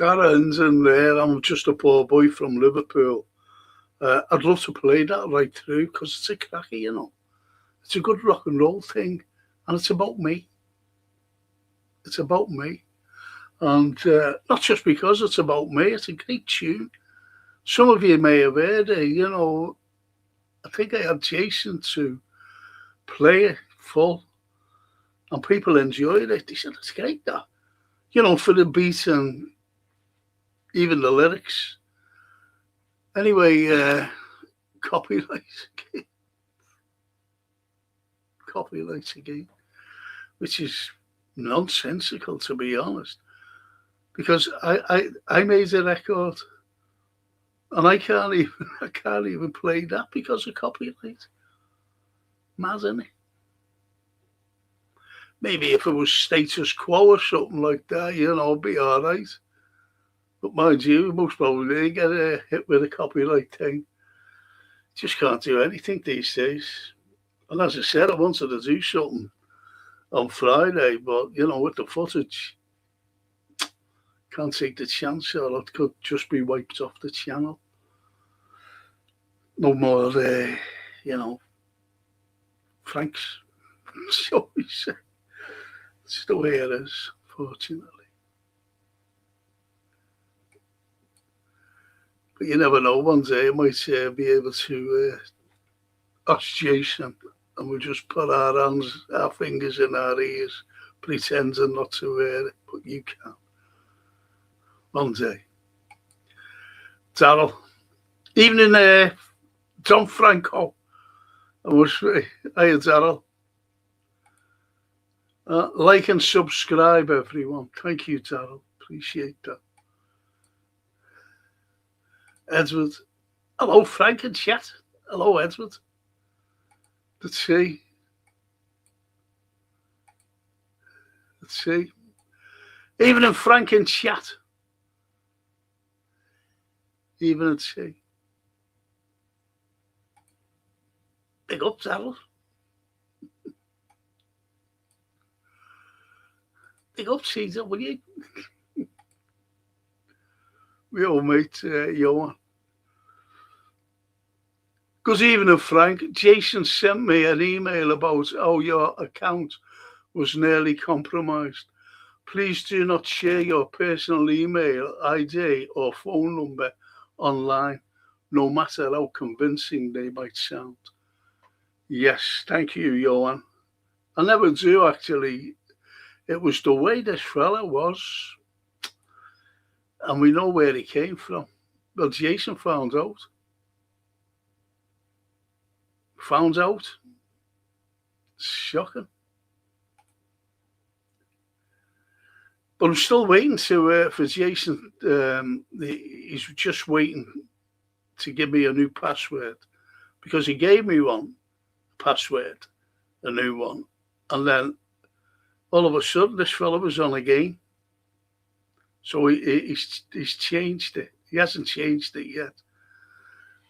That ends in there. I'm just a poor boy from Liverpool. I'd love to play that right through because it's a cracker, you know. It's a good rock and roll thing, and it's about me. It's about me. And not just because it's about me, it's a great tune. Some of you may have heard it, you know. I think I had Jason to play it full, and people enjoyed it. They said, it's great, that. You know, for the beat and even the lyrics. Anyway, copyright again. Copyright again, which is nonsensical, to be honest. Because I made a record and I can't even play that because of copyright. Mad, isn't it? Maybe if it was status quo or something like that, you know, it'd be all right. But mind you, most probably get hit with a copyright thing. Just can't do anything these days. And as I said, I wanted to do something on Friday, but you know, with the footage, can't take the chance, or it could just be wiped off the channel. No more, you know, Frank's. So it's the way it is, fortunately. But you never know, one day I might be able to ask Jason, and we just put our fingers in our ears, pretending not to hear it, but you can. One day. Darryl. Evening, Tom Franco. Hiya, Darryl. Like and subscribe, everyone. Thank you, Darryl. Appreciate that. Edward. Hello, Frank and chat. Hello, Edward. Let's see. Evening, Frank and chat. Evening, see. Big up, Darryl. Big up, CW. We all mate, Johan. Good evening, Frank. Jason sent me an email about how your account was nearly compromised. Please do not share your personal email, ID, or phone number online, no matter how convincing they might sound. Yes, thank you, Johan. I never do, actually. It was the way this fella was, and we know where he came from. Well, Jason found out. Shocking. But I'm still waiting for Jason. He's just waiting to give me a new password, because he gave me one password, a new one, and then all of a sudden this fella was on again. So he's changed it. He hasn't changed it yet,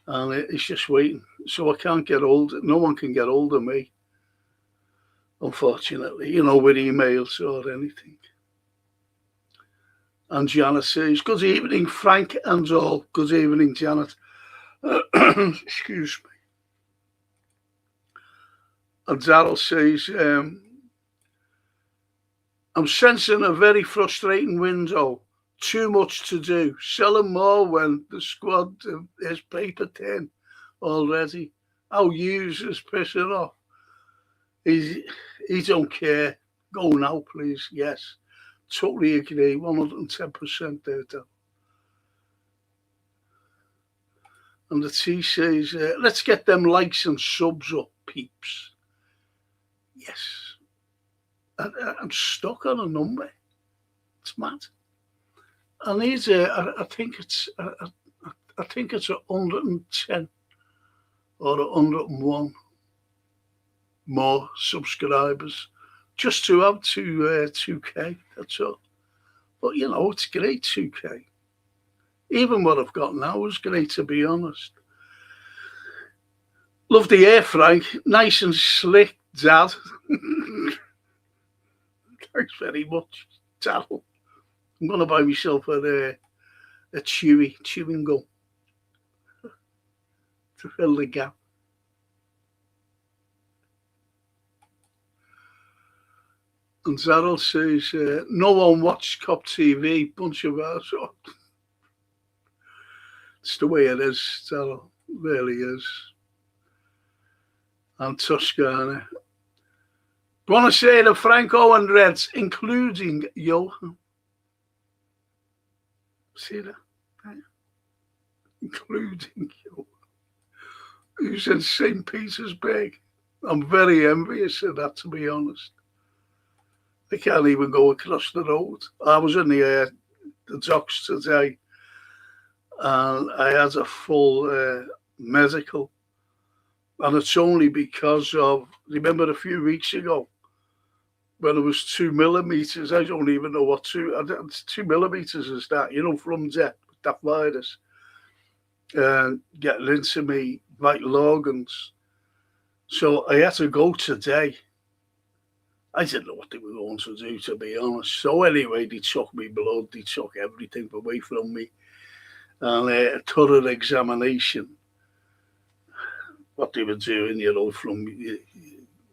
and he's just waiting. So I can't get hold. No one can get hold of me, unfortunately. You know, with emails or anything. And Janet says, good evening, Frank and all. Good evening, Janet. Excuse me. And Darryl says, I'm sensing a very frustrating window. Too much to do. Selling more when the squad is paper thin already. Our users pissing off. He don't care. Go now, please. Yes. Totally agree. 110% there, Dan. And the T says, let's get them likes and subs up, peeps. Yes. I'm stuck on a number. It's mad. I need I think it's 110 or 101 more subscribers just to have 2K. That's all. But you know, it's great, 2K. Even what I've got now is great, to be honest. Love the hair, Frank. Nice and slick, Dad. Thanks very much, Darryl. I'm going to buy myself a chewing gum to fill the gap. And Zarel says, no one watched Cop TV, bunch of assholes. It's the way it is, Zarel. Really is. And Toscana. Want to say the Franco and Reds, including Johan. See that? Including Johan. Who's in St. Petersburg. I'm very envious of that, to be honest. They can't even go across the road. I was in the docks today, and I had a full medical. And it's only because of, remember a few weeks ago, when it was 2 millimeters, I don't even know what 2 millimeters is that, from that virus, getting into me vital organs. So I had to go today. I didn't know what they were going to do, to be honest. So anyway, they took me blood, they took everything away from me, and a thorough examination. What they were doing, from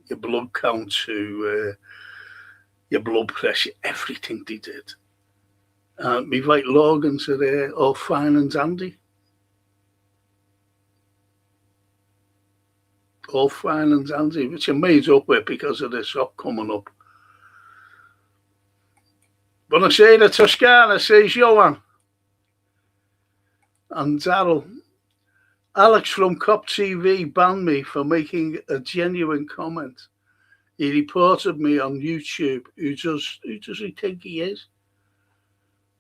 your blood count to your blood pressure, everything they did. My vital organs are there, all fine and dandy. All fine and dandy, which I'm made up with because of this up coming up. But I say the Toscana, says Johan. And Darryl, Alex from Cop TV banned me for making a genuine comment. He reported me on YouTube. Who does he think he is?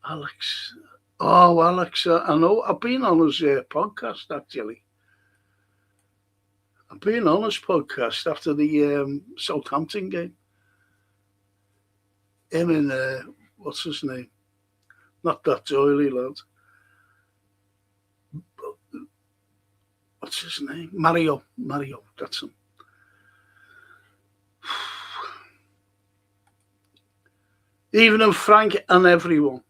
Alex. Oh, Alex, I know. I've been on his podcast, actually. I've been on his podcast after the Southampton game. Him and, what's his name? Not that Doyley lad. What's his name? Mario, that's him. Even in Frank and everyone.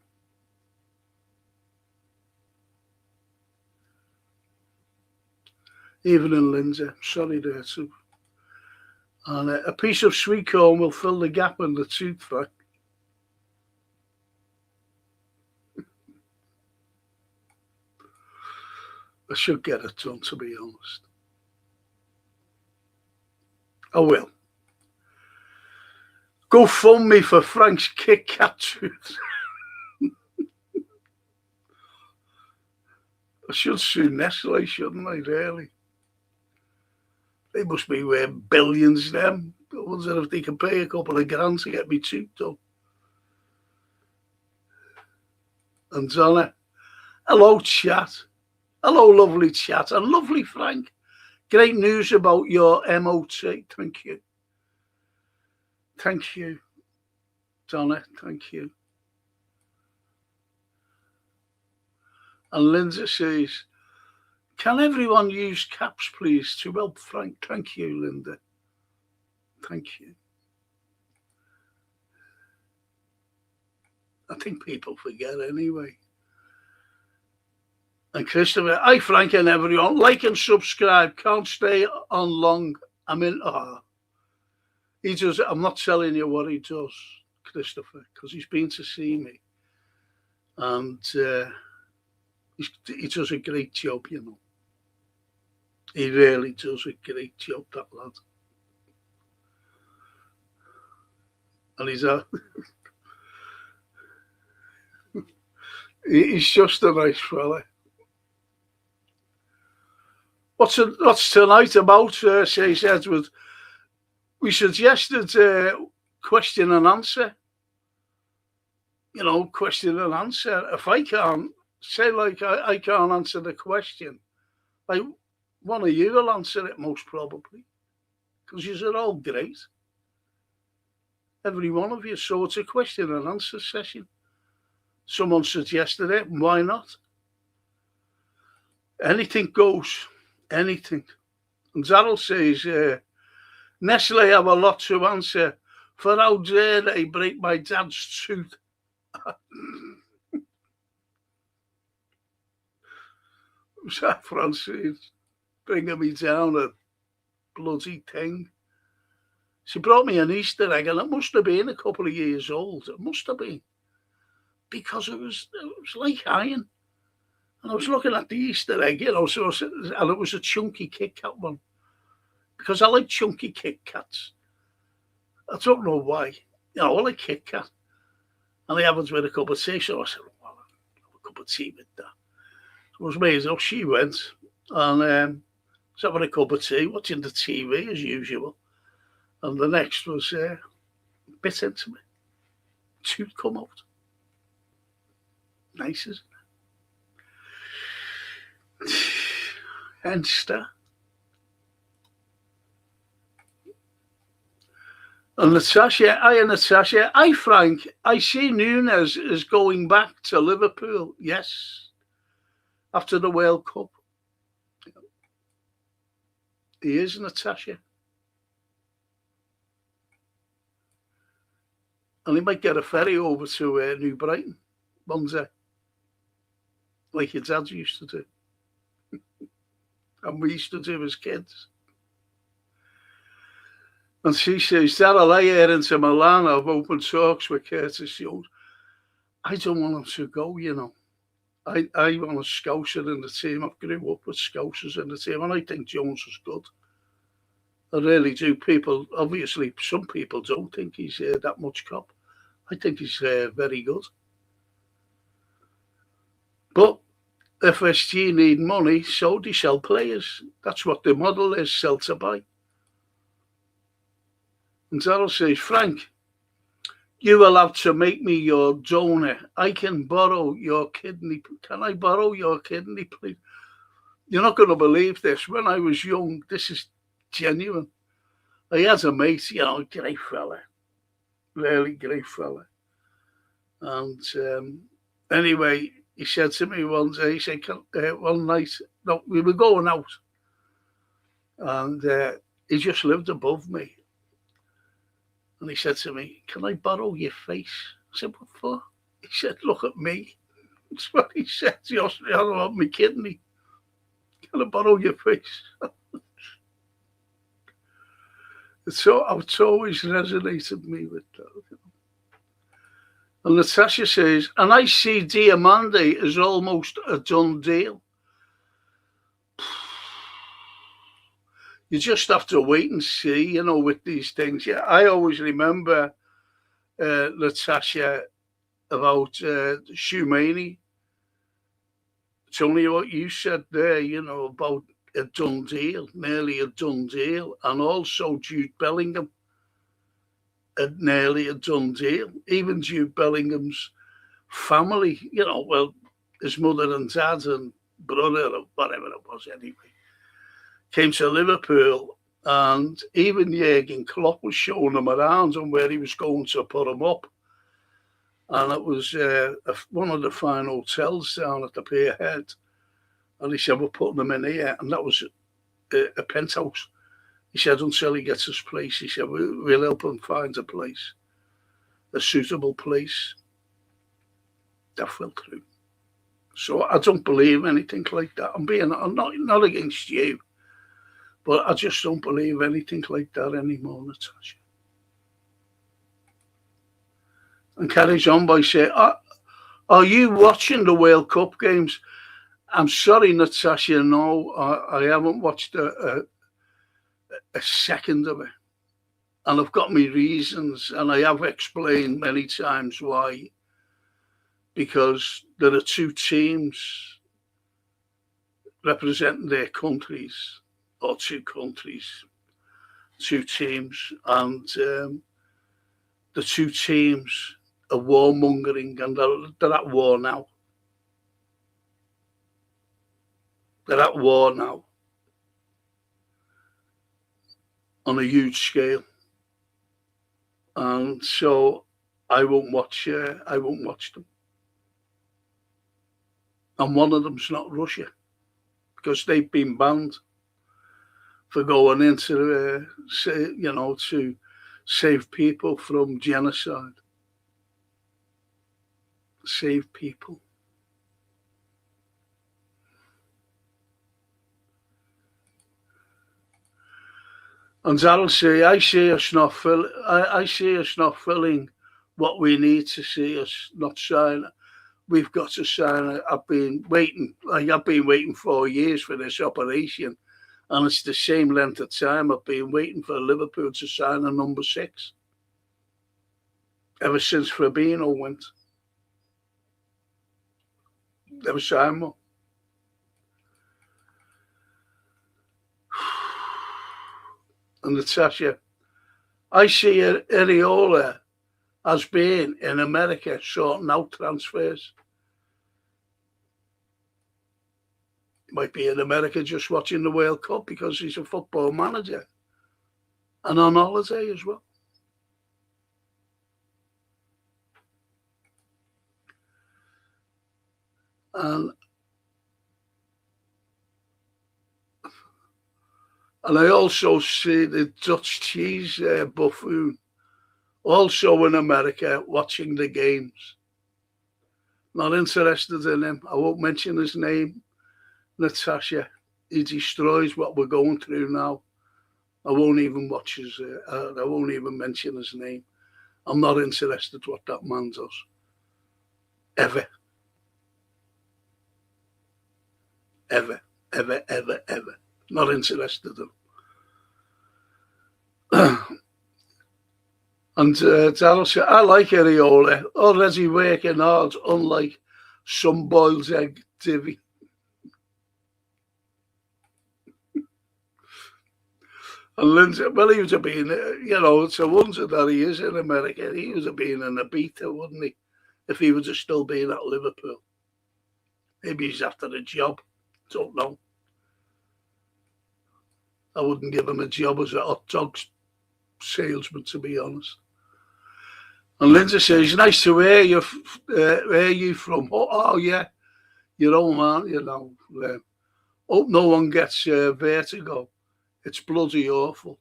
Even in Lindsay. Sorry there too. And a piece of sweet corn will fill the gap in the tooth, Frank. I should get it done, to be honest. I will. Go fund me for Frank's Kit Kat tooth. I should sue Nestle, shouldn't I, really? They must be worth billions, them. I wonder if they can pay a couple of grand to get me tooth done. And Donna, hello, chat. Hello, lovely chat. And lovely Frank. Great news about your MOT. Thank you. Thank you, Donna. Thank you. And Linda says, can everyone use caps, please, to help Frank? Thank you, Linda. Thank you. I think people forget anyway. And Christopher, hi, Frank and everyone. Like and subscribe. Can't stay on long. He does. I'm not telling you what he does, Christopher, because he's been to see me. And he does a great job, He really does a great job, that lad. And he's just a nice fella. What's tonight about, says Edward? We suggested question and answer. Question and answer. If I can't, say like I can't answer the question, like one of you will answer it most probably, because you're all great. Every one of you. So it's a question and answer session. Someone suggested it, why not? Anything goes. Anything. And Darryl says, Nestle have a lot to answer for how dare they break my dad's tooth. was that Francine bringing me down a bloody thing. She brought me an Easter egg, and it must have been a couple of years old. It must have been, because it was like iron. And I was looking at the Easter egg, and it was a chunky Kit Kat one, because I like chunky Kit Kats. I don't know why. I like Kit Kat. And I haven't with a cup of tea, so I said, well, I'll have a cup of tea with that. So it was amazing. She went, and was having a cup of tea, watching the TV as usual. And the next was bit into me. Tooth come out. Nice, isn't it? Henster. And Natasha, hi Frank, I see Nunes is going back to Liverpool. Yes, after the World Cup. He is, Natasha. And he might get a ferry over to New Brighton one day, like your dad used to do. And we used to do as kids. And she says, Daryl, I head into Milan. I've opened talks with Curtis Jones. I don't want him to go, I want a Scouser in the team. I've grew up with Scousers in the team, and I think Jones was good. I really do. Obviously, some people don't think he's that much cop. I think he's very good. But FSG need money, so they sell players. That's what the model is, sell to buy. And Daryl says, Frank, you will have to make me your donor. I can borrow your kidney. Can I borrow your kidney, please? You're not going to believe this. When I was young, this is genuine. I had a mate, great fella. Really great fella. And anyway, he said to me one day, he said, one night, no, we were going out. And he just lived above me. And he said to me, can I borrow your face? I said, what for? He said, look at me. That's what he said. I don't want my kidney. Can I borrow your face? It's always resonated me with that. And Natasha says, and I see Diamande is almost a done deal. You just have to wait and see, with these things. Yeah, I always remember, Natasha, about Shumani. It's only what you said there, about a done deal, nearly a done deal. And also Jude Bellingham, nearly a done deal. Even Jude Bellingham's family, his mother and dad and brother or whatever it was anyway, came to Liverpool, and even Jurgen Klopp was showing him around and where he was going to put him up. And it was one of the fine hotels down at the Pier Head. And he said, we're putting him in here. And that was a penthouse. He said, until he gets his place, he said, we'll help him find a place, a suitable place. That fell through. So I don't believe anything like that. I'm not against you. But I just don't believe anything like that anymore, Natasha. And carries on by saying, are you watching the World Cup games? I'm sorry, Natasha, no, I haven't watched a second of it. And I've got my reasons, and I have explained many times why. Because there are two teams representing their countries, or two countries, two teams, and the two teams are warmongering, and they're at war now. They're at war now on a huge scale, and so I won't watch them. And one of them's not Russia, because they've been banned for going into, to save people from genocide. Save people. And I'll say, I see us not I see us not filling what we need to see us not sign. We've got to sign it. I've been waiting 4 years for this operation, and it's the same length of time I've been waiting for Liverpool to sign a number 6 ever since Fabinho went. Never signed one. And Natasha, I see Areola as being in America sorting out transfers. He might be in America just watching the World Cup because he's a football manager and on holiday as well. And I also see the Dutch cheese buffoon also in America watching the games. Not interested in him. I won't mention his name, Natasha. He destroys what we're going through now. I won't even watch his. I won't even mention his name. I'm not interested what that man does. Ever. Ever. Ever. Ever. Ever. Not interested in. And Darryl, I like Areola. Already working hard, unlike some boiled egg divvy. And Lindsay, well, he would have been, it's a wonder that he is in America. He would have been in Ibiza, wouldn't he? If he would have still been at Liverpool. Maybe he's after a job. Don't know. I wouldn't give him a job as a hot dog salesman, to be honest. And Lindsay says, nice to hear you. Where you from? Oh, yeah. Your own man, hope no one gets vertigo. It's bloody awful.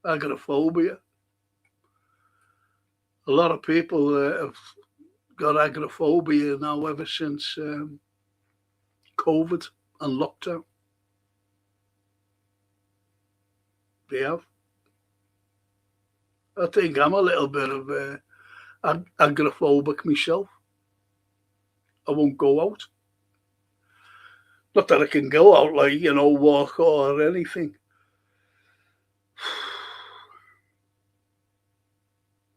Agoraphobia. A lot of people have got agoraphobia now ever since COVID and lockdown. They have. I think I'm a little bit of agoraphobic myself. I won't go out. Not that I can go out walk or anything.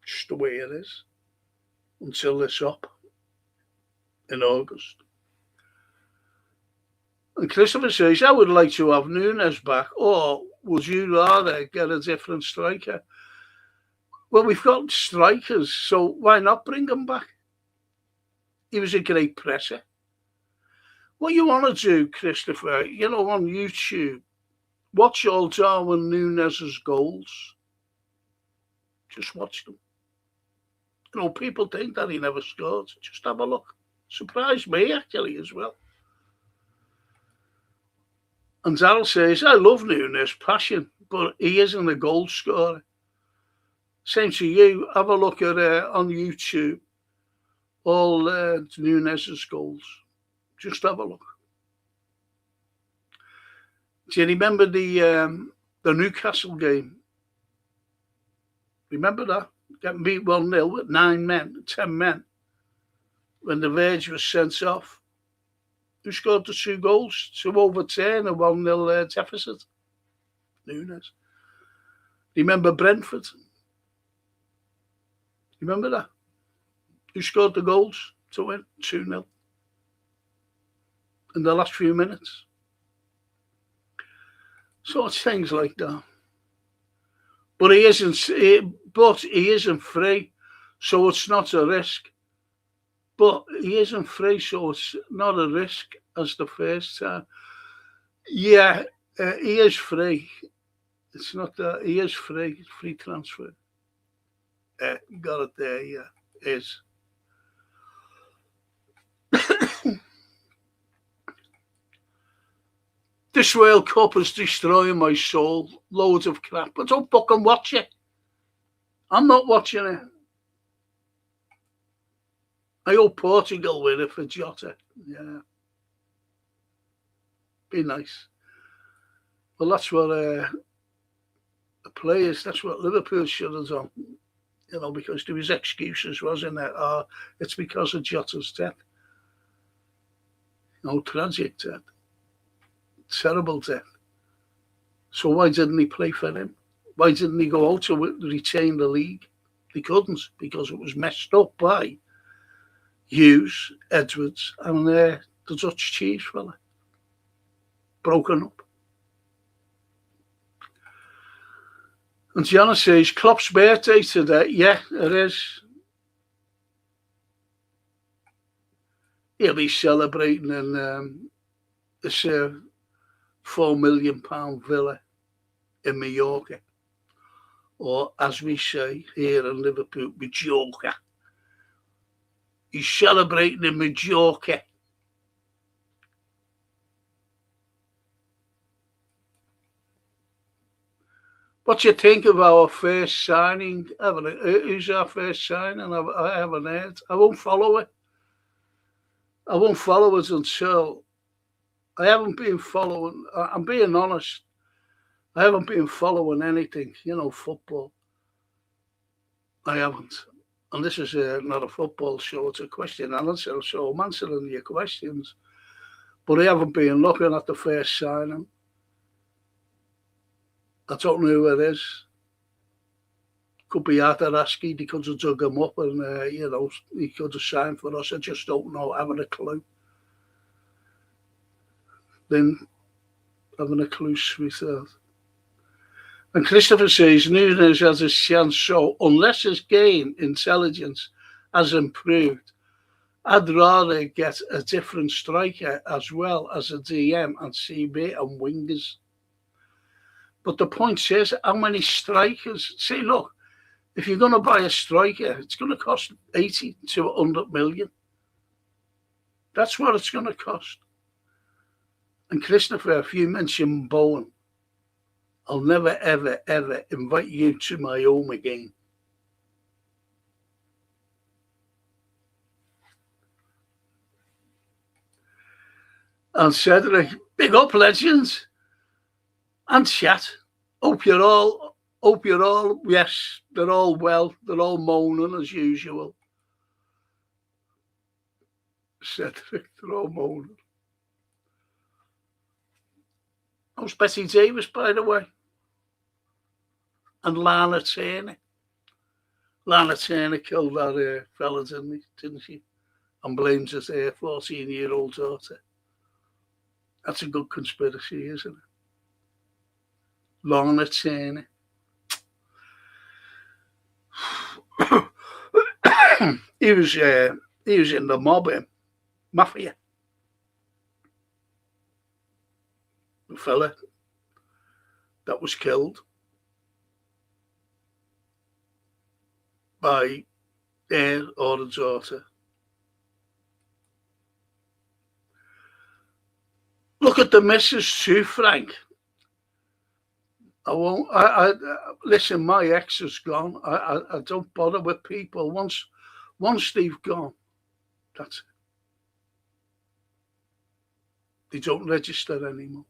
Just the way it is. Until it's up in August. And Christopher says, I would like to have Núñez back, or would you rather get a different striker? Well, we've got strikers, so why not bring him back? He was a great presser. What you want to do, Christopher, on YouTube, watch all Darwin Núñez's goals. Just watch them. People think that he never scored. Just have a look. Surprised me, actually, as well. And Darryl says, I love Núñez, passion, but he isn't a goal scorer. Same to you. Have a look at on YouTube all Núñez's goals. Just have a look. Do you remember the Newcastle game? Remember that? Getting beat 1-0 with 9 men, 10 men. When the Verge was sent off. Who scored the 2 goals to overturn a 1-0 deficit? Núñez. Remember Brentford? Remember that? Who scored the goals to win? 2-0. In the last few minutes. So it's things like that. But he isn't free, so it's not a risk. But he isn't free, so it's not a risk as the first time. Yeah, he is free. It's not that he is free. It's free transfer. You got it there. Yeah, is. This World Cup is destroying my soul. Loads of crap. But don't fucking watch it. I'm not watching it. I hope Portugal win it for Jota. Yeah. Be nice. Well, that's what the players, that's what Liverpool should have done. Because there was excuses, wasn't there? It's because of Jota's death. Tragic death. Terrible death. So why didn't he play for him? Why didn't he go out to retain the league? He couldn't, because it was messed up by Hughes, Edwards, and the Dutch Chiefs fella. Broken up. And Gianna says, Klopp's birthday today. Yeah, it is. He'll be celebrating in this £4 million villa in Mallorca. Or, as we say here in Liverpool, Majorca. He's celebrating in Majorca. What do you think of our first signing? Who's our first signing? I haven't heard. I won't follow it. I won't follow it until I haven't been following. I'm being honest. I haven't been following anything, football. I haven't. And this is not a football show, it's a question and answer. So I'm answering your questions. But I haven't been looking at the first signing. I don't know who it is. Could be Ataraski. They could have dug him up and, he could have signed for us. I just don't know. I haven't a clue. Then having a clue, sweetheart. And Christopher says, Nunes has a chance, so unless his game intelligence has improved, I'd rather get a different striker as well as a DM and CB and wingers. But the point is, how many strikers? See, look, if you're going to buy a striker, it's going to cost 80 to 100 million. That's what it's going to cost. And Christopher, if you mention Bowen, I'll never, ever, ever invite you to my home again. And Cedric, big up, legends. And chat. Hope you're all, yes, they're all well. They're all moaning as usual. Cedric, they're all moaning. How's Betty Davis, by the way? And Lana Turner. Lana Turner killed that fella, didn't she? And blames his 14-year-old daughter. That's a good conspiracy, isn't it? Lana Turner. he was in the mob, mafia. The fella that was killed by her or the daughter. Look at the missus too, Frank. I won't. Listen. My ex is gone. I don't bother with people. Once they've gone, that's it. They don't register anymore.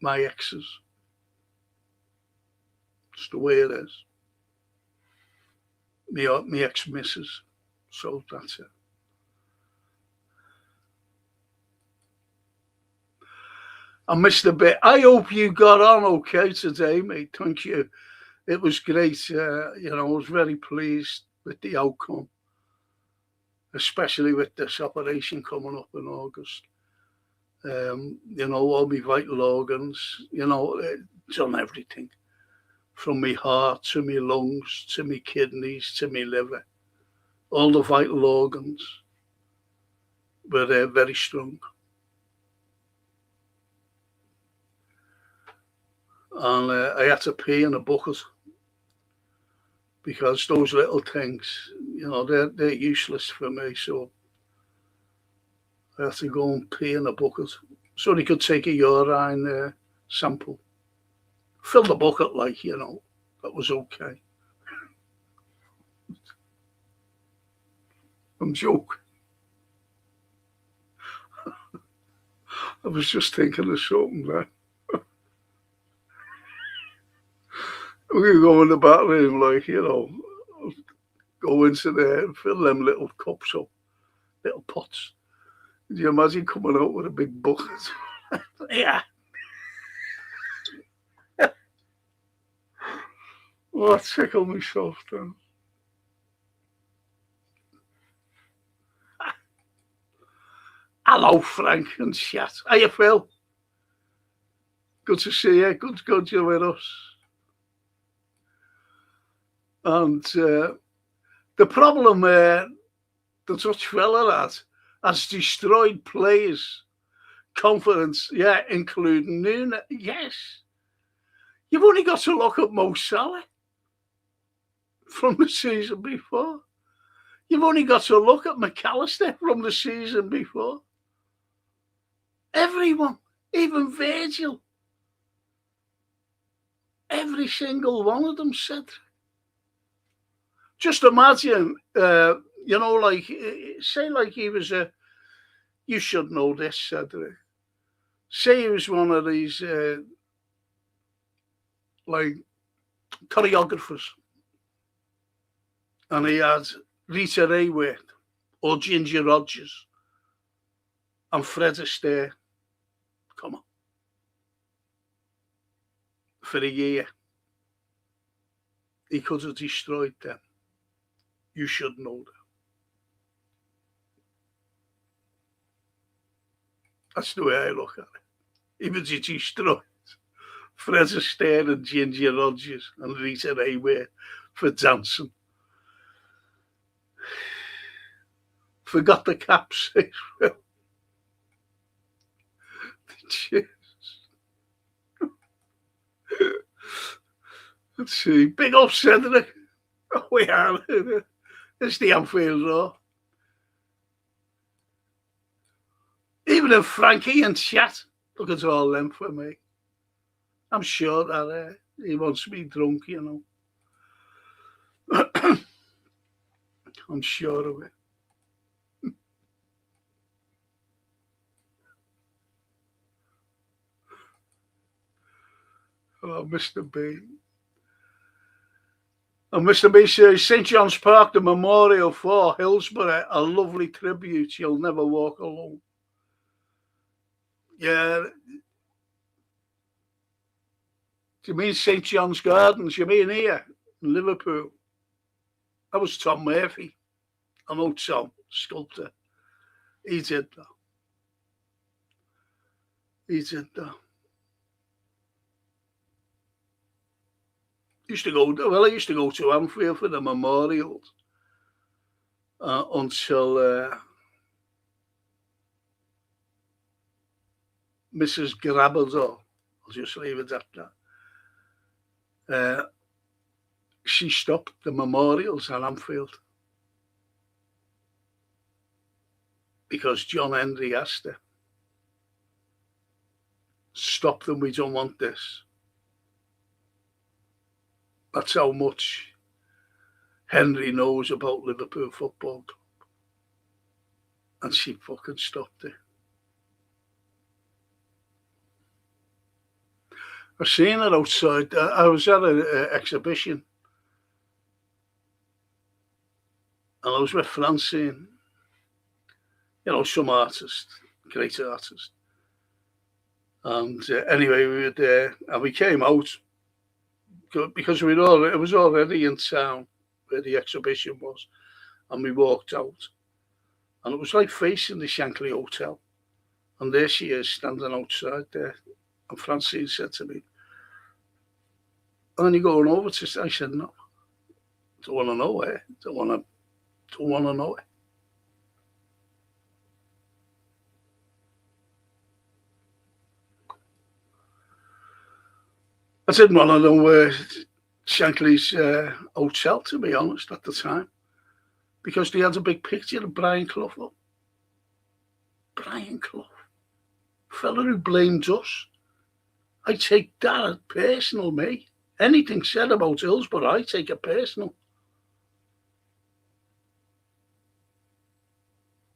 My exes. It's the way it is. Me ex-missus. So that's it. I missed a bit. I hope you got on okay today, mate. Thank you. It was great. I was very pleased with the outcome, especially with this operation coming up in August. All my vital organs, done everything. From my heart to my lungs, to my kidneys, to my liver. All the vital organs were very strong. And I had to pee in a bucket because those little things, they're useless for me. So I had to go and pee in a bucket so they could take a urine sample. Fill the bucket that was okay. I'm joking. I was just thinking of something there. We could go in the bathroom, like, go into there and fill them little cups up, little pots. Can you imagine coming out with a big bucket? Yeah. Oh, that tickled me soft then. Hello, Frank and chat. How you Phil? Good to see you. Good you're with us. And the problem the Dutch fella has destroyed players' confidence, yeah, including Nunes. Yes. You've only got to look at Mo Salah from the season before. You've only got to look at McAllister from the season before. Everyone, even Virgil, every single one of them said. Just imagine, like, say like he was you should know this, Cedric. Say he was one of these, like, choreographers, and he had Rita Hayworth or Ginger Rogers and Fred Astaire. Come on. For a year. He could have destroyed them. You should know that. That's the way I look at it. Even if he destroyed Fred Astaire and Ginger Rogers and Rita Hayworth for dancing. Forgot the caps. Let's see. Big up Cedric. Oh, we are. It's the Anfield Road. Even if Frankie and chat, look at all them for me. I'm sure that he wants to be drunk, I'm sure of it. Oh, Mr. B. And Mr. B says, St. John's Park, the memorial for Hillsborough, a lovely tribute. You'll never walk alone. Yeah. Do you mean St. John's Gardens? You mean here in Liverpool? That was Tom Murphy. I know Tom, sculptor. He did that. I used to go to Anfield for the memorials until Mrs. Grabador, I'll just leave it at that. She stopped the memorials at Anfield because John Henry asked her, stop them, we don't want this. That's how much Henry knows about Liverpool Football Club. And she fucking stopped it. I seen her outside. I was at an exhibition. And I was with Francine. Some artist, great artist. And anyway, we were there. And we came out. Because it was already in town where the exhibition was, and we walked out, and it was like facing the Shankly Hotel, and there she is standing outside there, and Francine said to me, "Are you going over to?" I said, "No, don't want to know her. Don't want to know her." I didn't want to know Shankly's hotel, to be honest, at the time, because they had a big picture of Brian Clough up. Brian Clough, fella who blamed us. I take that personal, mate. Anything said about Hillsborough, I take it personal.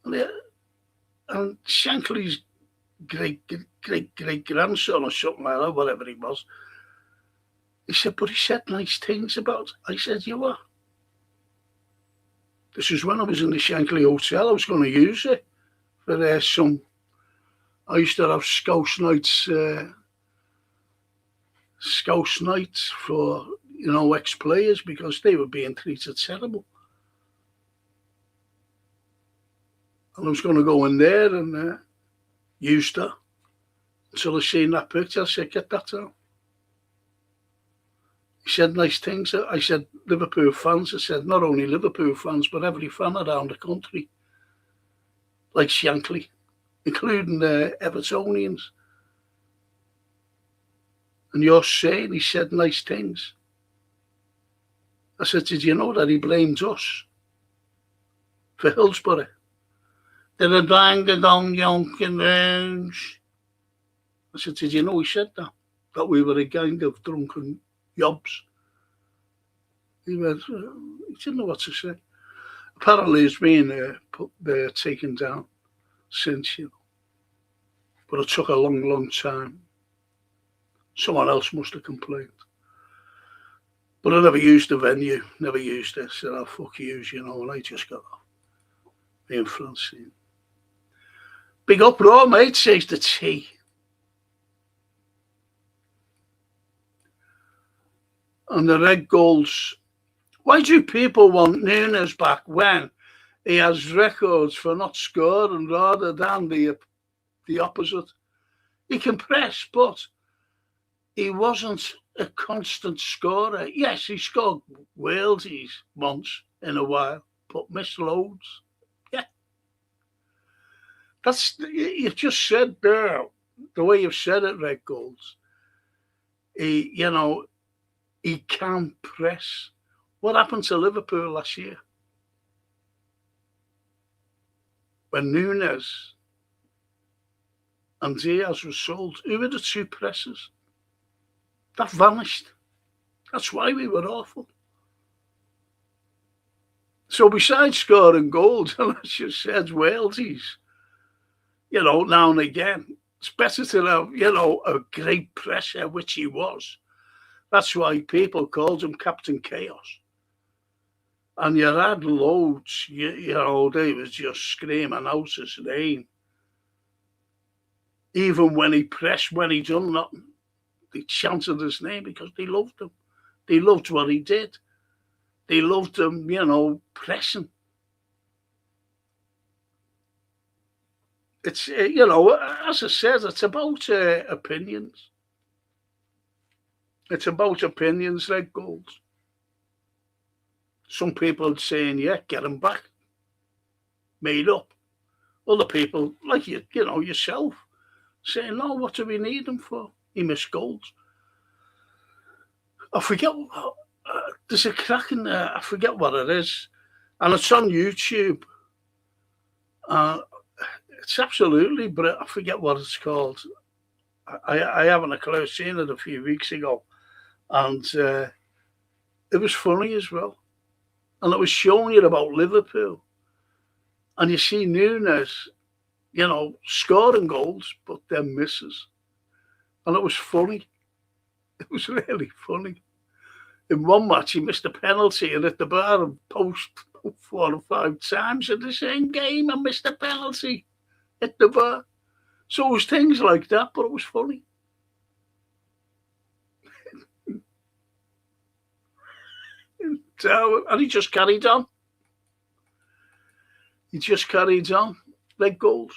And Shankly's great grandson or something like that, whatever he was. He said, but he said nice things about. I said, you what? This is when I was in the Shankly Hotel. I was going to use it for some. I used to have Scouse nights for ex-players because they were being treated terrible. And I was going to go in there and use that. Until I seen that picture, I said, get that out. He said nice things. I said, Liverpool fans. I said, not only Liverpool fans, but every fan around the country, like Shankly, including the Evertonians. And you're saying he said nice things. I said, did you know that he blamed us for Hillsborough? They're a dang-a-dong yonkin range. I said, did you know he said that? That we were a gang of drunken yobs. He went, he didn't know what to say. Apparently it's been taken down since, But it took a long, long time. Someone else must have complained. But I never used the venue, never used it. I said, oh, fuck you, and I just got off. Me and Francine. Big up, raw, mate, says the T. And the red goals. Why do people want Nunes back when he has records for not scoring rather than the opposite? He can press, but he wasn't a constant scorer. Yes, he scored worldies once in a while, but missed loads. Yeah. You've just said there, the way you've said it, red goals. He can press. What happened to Liverpool last year? When Nunes and Diaz were sold, who were the two pressers? That vanished. That's why we were awful. So besides scoring goals, and as you said, Walesies, now and again, it's better to have, a great presser, which he was. That's why people called him Captain Chaos. And you had loads, they was just screaming out his name. Even when he pressed, when he done nothing, they chanted his name because they loved him. They loved what he did. They loved him, pressing. It's, as I said, it's about opinions. It's about opinions, red goals. Some people are saying, yeah, get him back. Made up. Other people, like yourself, saying, no, what do we need him for? He missed goals. I forget, there's a crack in there, I forget what it is. And it's on YouTube. It's absolutely, but I forget what it's called. I haven't a clue. Seen it a few weeks ago. And it was funny as well. And it was showing you about Liverpool. And you see Nunes, scoring goals, but then misses. And it was funny. It was really funny. In one match, he missed a penalty and hit the bar and post 4 or 5 times in the same game and missed a penalty. Hit the bar. So it was things like that, but it was funny. And he just carried on. He just carried on. Red goals.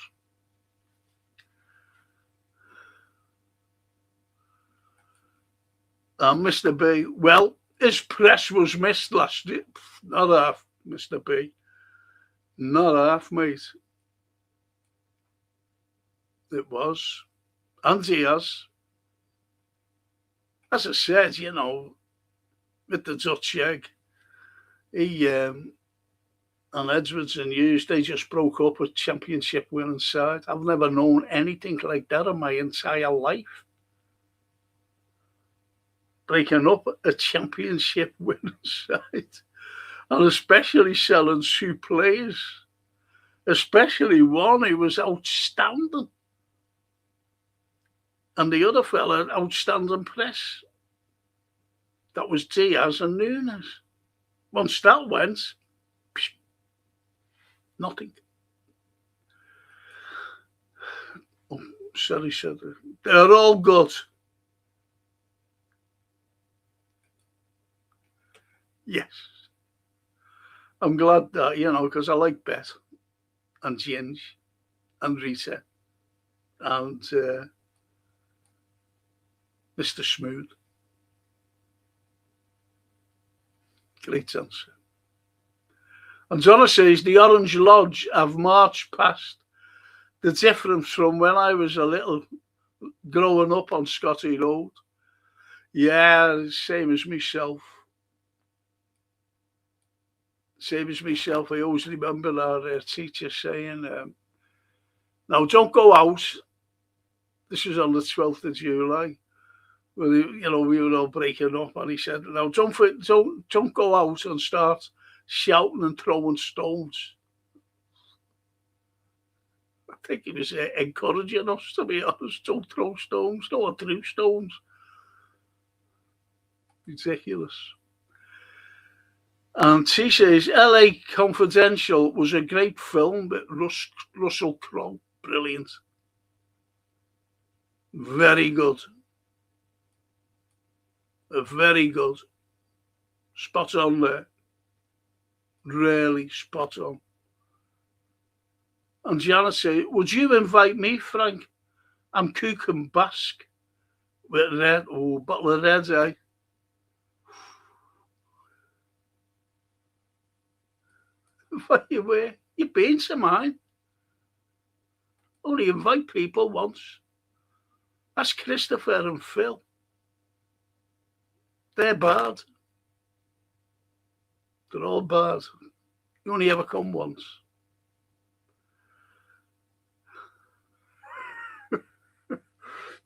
And Mr. B, well, his press was missed last year. Not half, Mr. B. Not half, mate. It was. And Diaz. As I said, with the Dutch egg, he and Edwards and Hughes, they just broke up a championship winning side. I've never known anything like that in my entire life. Breaking up a championship winning side. And especially selling 2 players. Especially one who was outstanding. And the other fella, outstanding press. That was Diaz and Nunes. Once that went, nothing. Oh, sorry. They're all good. Yes. I'm glad that, because I like Bet and Ginge and Rita and Mr. Smooth. Great answer. And Donna says the Orange Lodge have marched past. The difference from when I was a little growing up on Scotty Road. Yeah, same as myself. I always remember our teacher saying, now don't go out. This was on the 12th of July. Well, we were all breaking up, and he said, now don't go out and start shouting and throwing stones. I think he was encouraging us, to be honest. Don't throw stones. No one threw stones. Ridiculous. And she says, LA Confidential was a great film with Russell Crowe. Brilliant. Very good. Very good. Spot on there. Really spot on. And Janet says, would you invite me, Frank? I'm cooking Basque with red. Oh, bottle of red, eh? What you wear? You've been to mine. Only invite people once. That's Christopher and Phil. They're bad. They're all bad. You only ever come once.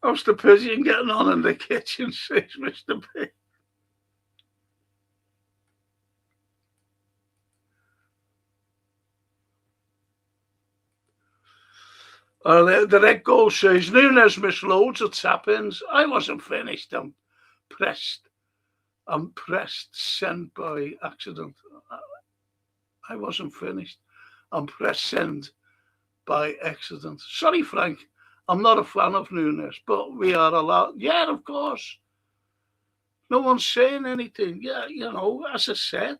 How's the pigeon getting on in the kitchen, says Mr. P. The red goal says, Nunes missed loads of tap-ins. I wasn't finished. I'm pressed send by accident. I wasn't finished. I'm pressed send by accident. Sorry, Frank. I'm not a fan of Nunes, but we are allowed. Yeah, of course. No one's saying anything. Yeah, as I said,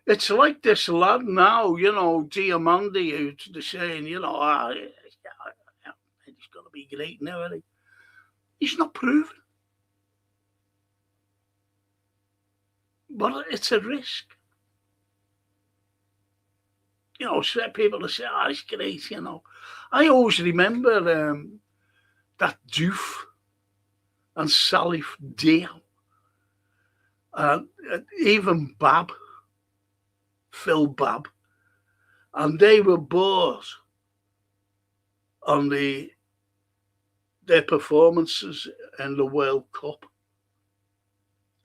it's like this lad now, Diamandi, who's they're saying, he's going to be great and everything. He's not proven. But it's a risk. People will say, it's great, I always remember that Doof and Salif Diao, and even Phil Babb, and they were bought on their performances in the World Cup,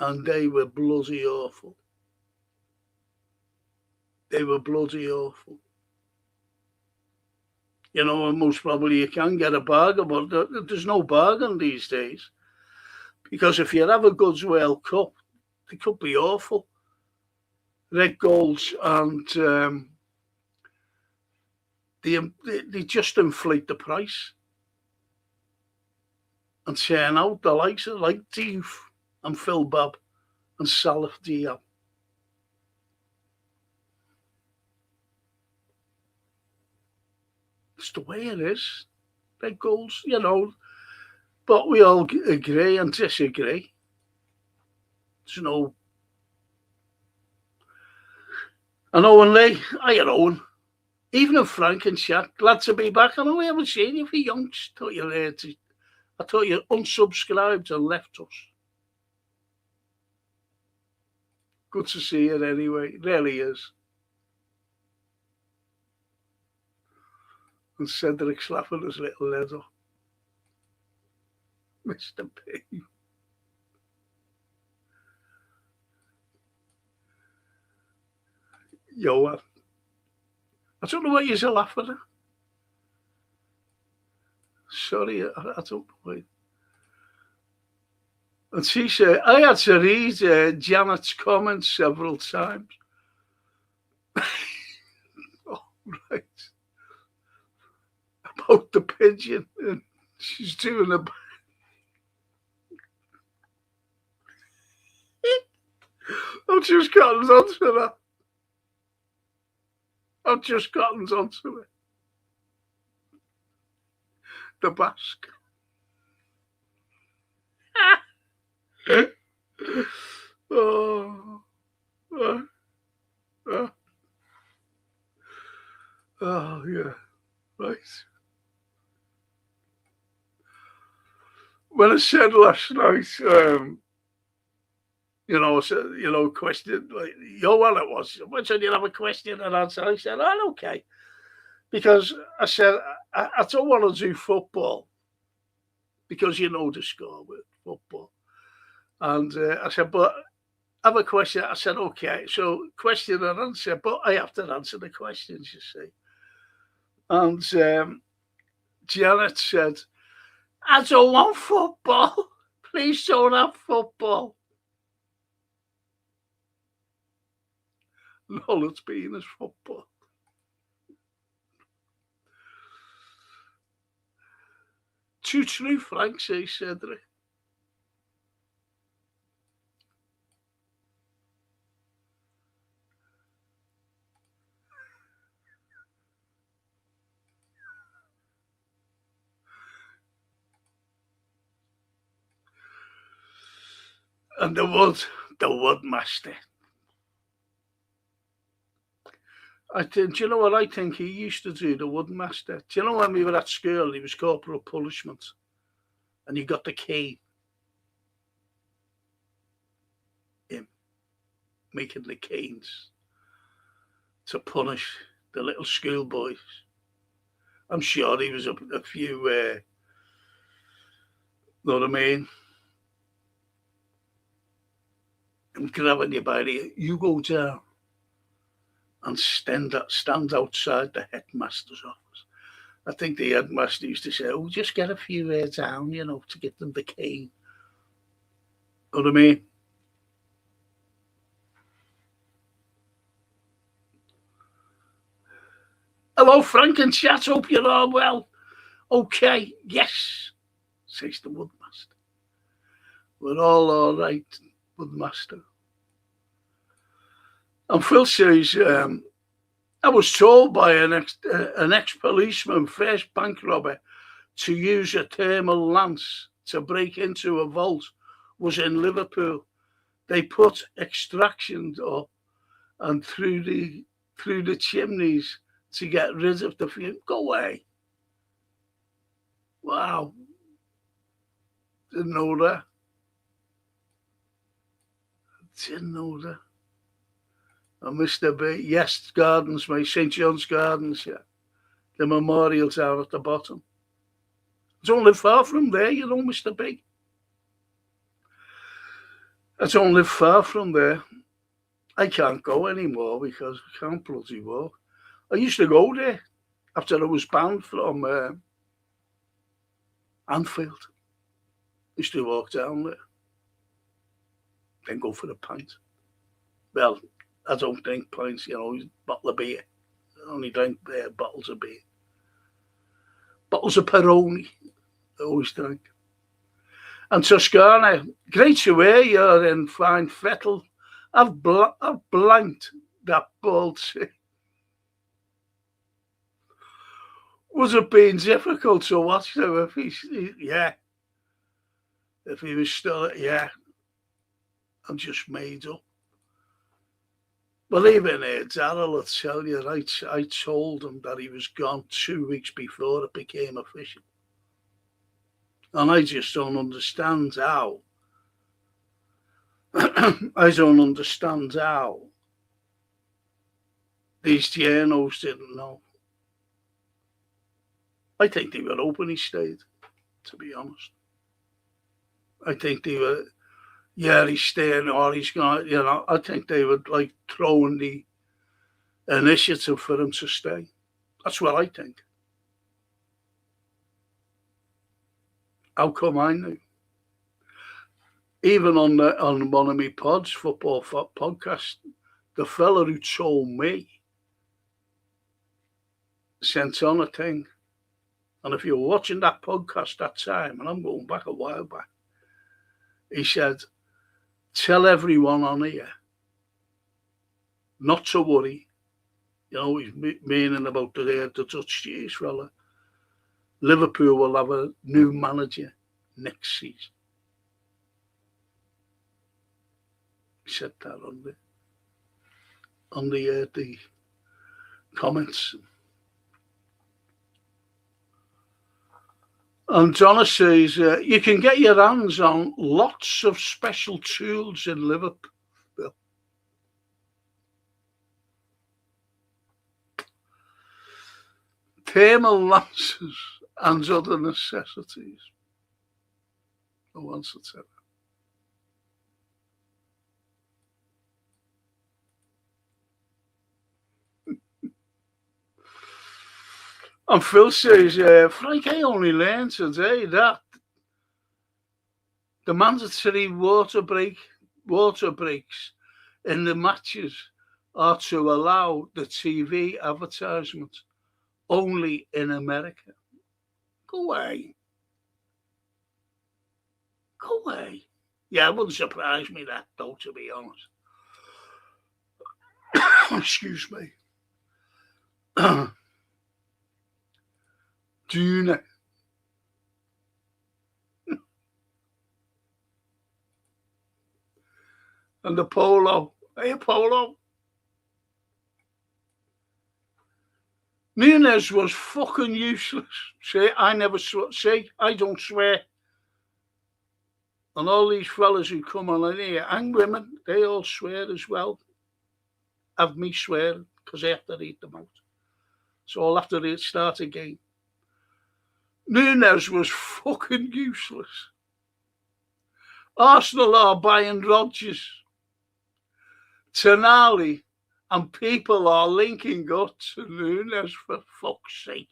and they were bloody awful. They were bloody awful. And most probably you can get a bargain, but there's no bargain these days. Because if you have a good World Cup, they could be awful. Red goals, and they just inflate the price and churn out the likes of like Diouf and Phil Babb and Salif Diao. It's the way it is. Red goals, but we all agree and disagree. There's no. And Owen Lee, hiya Owen. Even in Frank and chat, glad to be back. I know we haven't seen you for yonks. I thought you unsubscribed and left us. Good to see you anyway. It really is. And Cedric slapping his little leather. Mr. P. Yo, I don't know what you're laughing at. Sorry, I don't know. And she said, I had to read Janet's comments several times. Oh, right. About the pigeon. And she's doing a... I've just gotten onto that. I've just gotten onto it. The Basque. Oh, oh, yeah, right. When I said last night, I said, question, like, your one it was, when said you'd have a question and answer, I said, oh, okay. Because I said, I don't want to do football because you know the score with football. And I said, but I have a question. I said, okay, so question and answer, but I have to answer the questions, you see. And Janet said, I don't want football. Please don't have football. All it's been is football. Too true, Frank, says Cedric. And the Woodmaster. Do you know what I think he used to do, the Woodmaster? Do you know when we were at school, he was corporal punishment, and he got the cane. Him making the canes to punish the little schoolboys. I'm sure he was a few, know what I mean? I'm grabbing you by the, you go down and stand outside the headmaster's office. I think the headmaster used to say, oh, just get a few down, to get them the cane. Know what I mean? Hello, Frank and chat. Hope you're all well. Okay, yes, says the Woodmaster. We're all right, Woodmaster. And Phil says, I was told by an ex-policeman, first bank robber, to use a thermal lance to break into a vault was in Liverpool. They put extractions up and through the chimneys to get rid of the fume. Go away. Wow. Didn't know that. Didn't know that. And Mr. B, yes, Gardens, mate, St. John's Gardens, yeah. The memorial's down at the bottom. I don't live far from there, Mr. B. I don't live far from there. I can't go anymore because I can't bloody walk. I used to go there after I was banned from Anfield. I used to walk down there, then go for a pint. Well, I don't drink pints, a bottle of beer. I only drink bottles of beer. Bottles of Peroni, I always drink. And Toscana, great to hear you're in fine fettle. I've blanked that bald sea. Was it being difficult to watch him if if he was still, I'm just made up. Believe in it, Darryl will tell you, I told him that he was gone 2 weeks before it became official. And I just don't understand how. I don't understand how these journos didn't know. I think they were hoping he stayed, to be honest. I think they were, he's staying or he's going to, I think they were like throwing the initiative for him to stay. That's what I think. How come I knew? Even on one of my football podcasts, the fella who told me sent on a thing. And if you're watching that podcast that time, and I'm going back a while back, he said, tell everyone on here not to worry. You know, he's meaning about the Dutch cheese fella. Liverpool will have a new manager next season. He said that on the comments. And Donna says, you can get your hands on lots of special tools in Liverpool. Thermal lances and other necessities. No one said that. And Phil says, Frank, I only learned today that the mandatory water breaks in the matches are to allow the TV advertisement only in America. Go away. Go away. Yeah, it wouldn't surprise me that, though, to be honest. Excuse me. Dune. And the polo. Hey, polo. Nunes was fucking useless. See, I never swear. See, I don't swear. And all these fellas who come on here, and women, they all swear as well. Have me swearing, because I have to read them out. So I'll have to start again. Nunes was fucking useless. Arsenal are buying Rodgers, Tonali, and people are linking up to Nunes, for fuck's sake.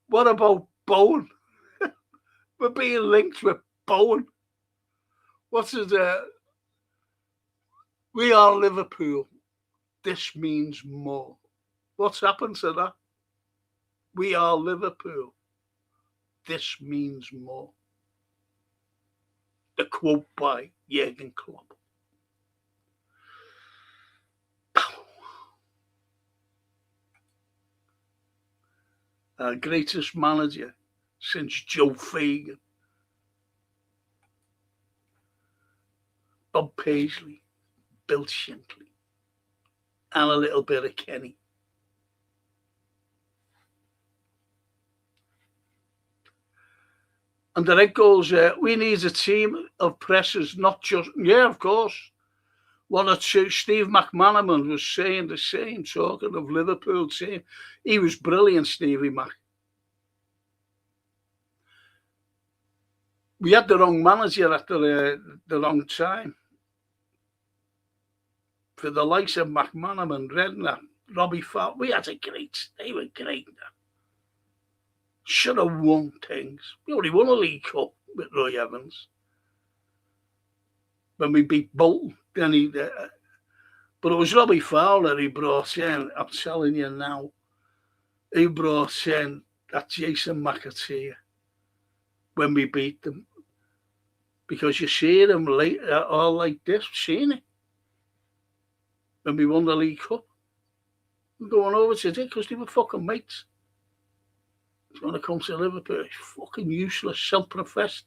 What about Bowen? We're being linked with Bowen. What's it? We are Liverpool. This means more. What's happened to that? We are Liverpool. This means more. The quote by Jurgen Klopp. Our greatest manager since Joe Fagan. Bob Paisley, Bill Shankly, and a little bit of Kenny. And the red goes, we need a team of pressers, not just, yeah, of course. One or two, Steve McManaman was saying the same, talking of Liverpool team. He was brilliant, Stevie Mac. We had the wrong manager at the wrong time. For the likes of McManaman, Redknapp, Robbie Fowler, they were great. Should have won things. We only won a League Cup with Roy Evans. When we beat Bolton, then but it was Robbie Fowler he brought in, I'm telling you now. He brought in that Jason McAteer when we beat them. Because you see them all like this, seen it. When we won the League Cup. We're going over to it because they were fucking mates. When it comes to Liverpool, it's fucking useless, self-professed.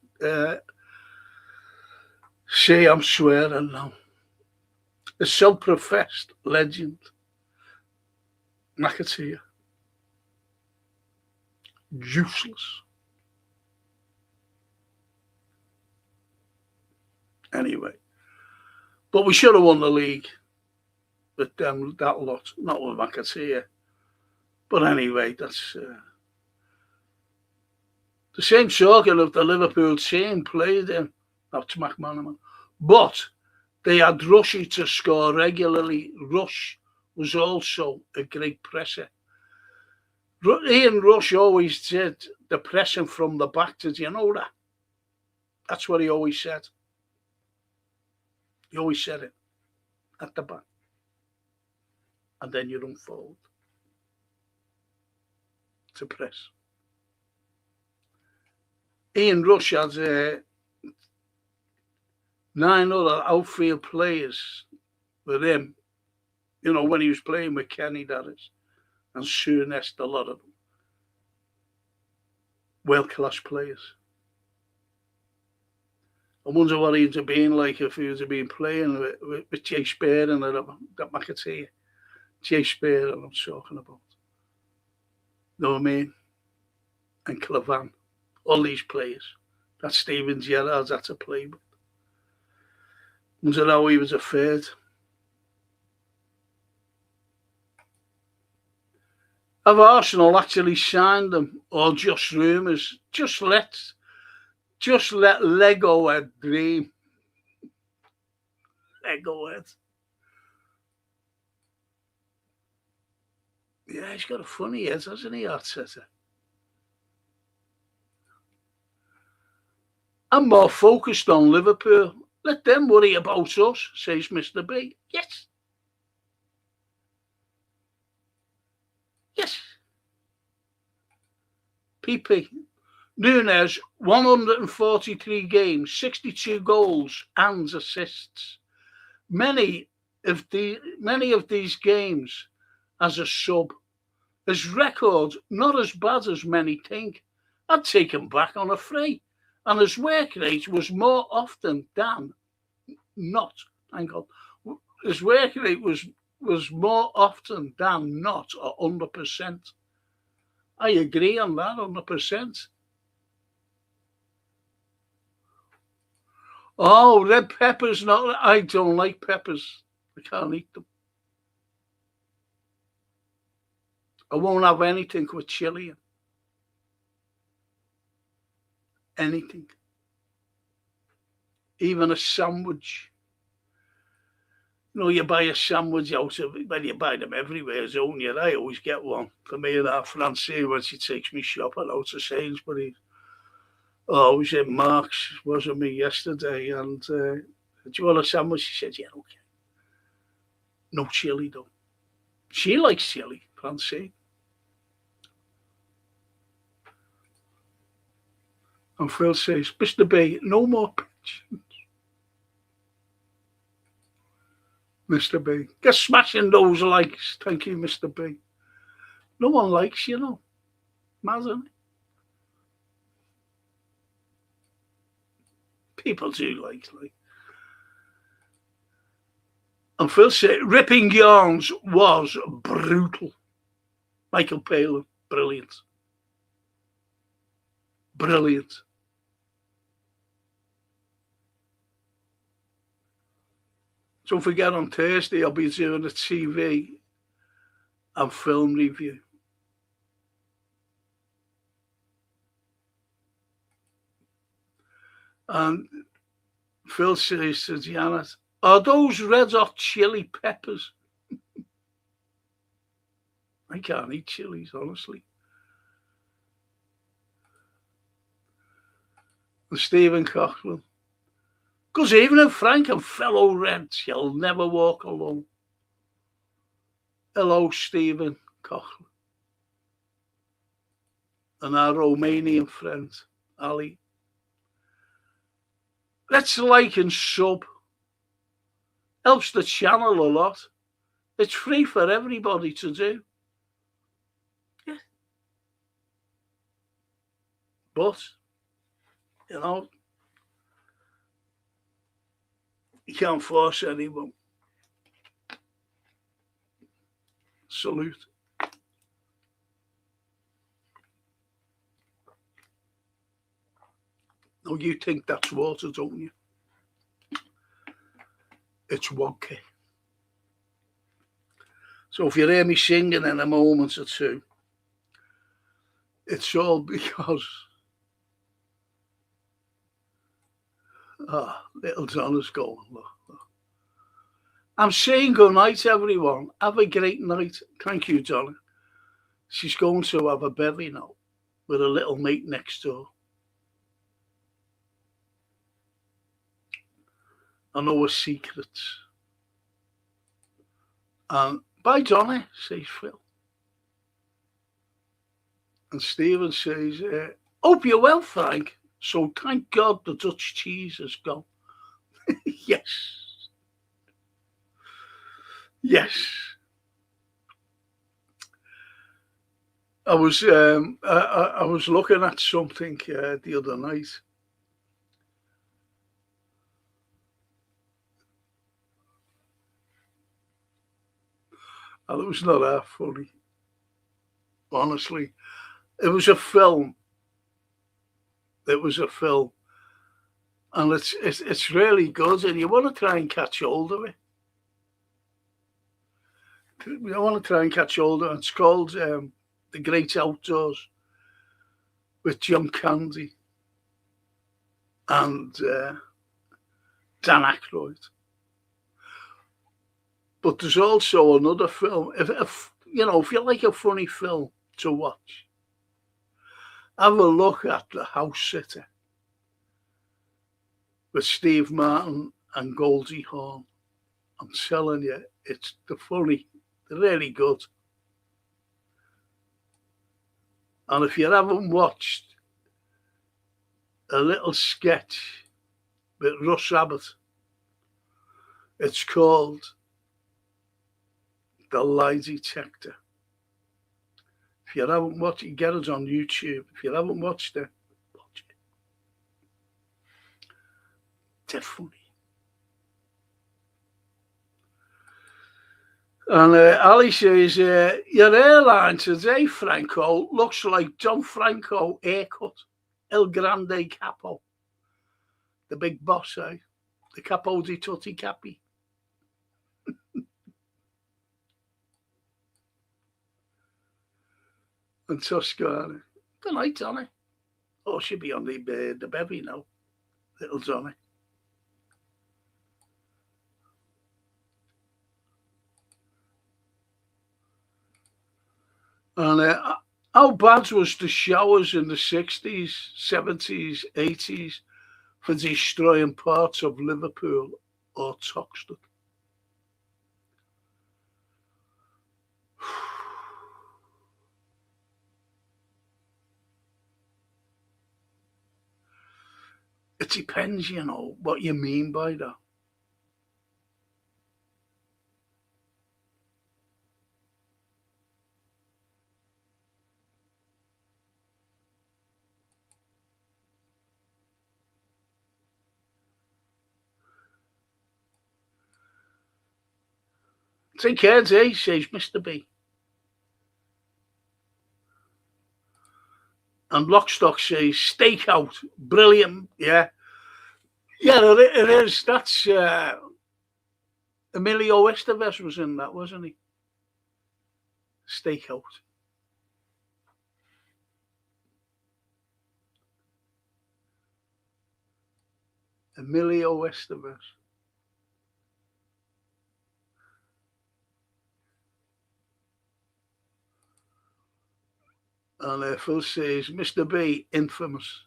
Say I'm swearing now. A self-professed legend. McAteer. Useless. Anyway. But we should have won the league with them, that lot, not with McAteer. But anyway, that's... the same circle of the Liverpool team played in, that's McManaman. But they had Rushy to score regularly. Rush was also a great presser. Ian Rush always did the pressing from the back. Did you know that? That's what he always said. He always said it at the back. And then you unfold to press. Ian Rush has 9 other outfield players with him, you know, when he was playing with Kenny, that is, and Souness, a lot of them. World-class players. I wonder what he'd have been like if he would have been playing with Jay Spear and that McAtee. Jay Spear, I'm talking about. You know what I mean? And Clavan. All these players that Steven Gerrard's had to play with. Wonder how he was afraid. Have Arsenal actually signed them, or just rumours? Just let Lego Head dream. Lego Head. Yeah, he's got a funny head, hasn't he, Arteta? I'm more focused on Liverpool. Let them worry about us, says Mr. B. Yes. Yes. PP. Núñez, 143 games, 62 goals and assists. Many of these games as a sub. His record not as bad as many think. I'd take him back on a free. And his work rate was more often than not. Thank God. His work rate was more often than not 100%. I agree on that 100%. Oh, red peppers, not. I don't like peppers. I can't eat them. I won't have anything with chili in. Anything. Even a sandwich. You know, you buy a sandwich out of it, but you buy them everywhere, don't you? I always get one for me and our Francine when she takes me shopping out to Sainsbury's. Oh, I was in Marks, wasn't me, yesterday, and do you want a sandwich? She said, yeah, okay. No chili, though. She likes chili, Francine. And Phil says, Mr. B, no more pensions. Mr. B, get smashing those likes. Thank you, Mr. B. No one likes, you know. Mad, isn't it? People do like. And Phil said, ripping yarns was brutal. Michael Palin, brilliant. Brilliant. Don't forget on Thursday I'll be doing a TV and film review. And Phil says to Janet, are those red hot chili peppers? I can't eat chilies, honestly. And Stephen Coughlin, because even if Frank and fellow Reds, you'll never walk alone. Hello, Stephen Coughlin. And our Romanian friend, Ali. Let's like and sub. Helps the channel a lot. It's free for everybody to do. Yeah. But, you know, you can't force anyone. Salute. No, you think that's water, don't you? It's wonky. So if you hear me singing in a moment or two, it's all because little Donna's going. Look. I'm saying good night, everyone. Have a great night. Thank you, Donna. she's going to have a bevy now with a little mate next door. I know her secrets. And by Donny, says Phil. And Stephen says, hope you're well, Frank. So thank God the Dutch cheese has gone. Yes. Yes. I was looking at something the other night. And it was not that funny. Honestly. It was a film. And it's really good, and you want to try and catch hold of it. It's called The Great Outdoors with John Candy and Dan Aykroyd. But there's also another film. If you like a funny film to watch, have a look at The House Sitter with Steve Martin and Goldie Hawn. I'm telling you, it's funny. They're really good. And if you haven't watched a little sketch with Russ Abbott, it's called The Lie Detector. If you haven't watched it, get it on YouTube. If you haven't watched it, watch it. They're funny. And Ali says, your airline today, Franco, looks like Don Franco haircut. El Grande Capo. The big boss, eh? The Capo di Tutti Capi. And Toscana. Good night, Donny. Oh, she'll be on the bevy now. Little Donny. And how bad was the showers in the 60s, 70s, 80s for destroying parts of Liverpool or Toxteth? It depends, what you mean by that. Take care, Jay, says Mr. B. And Lockstock says, stakeout, brilliant, yeah. Yeah, it is. That's Emilio Estevez was in that, wasn't he? Stakeout. Emilio Estevez. And Phil says, Mr. B, infamous.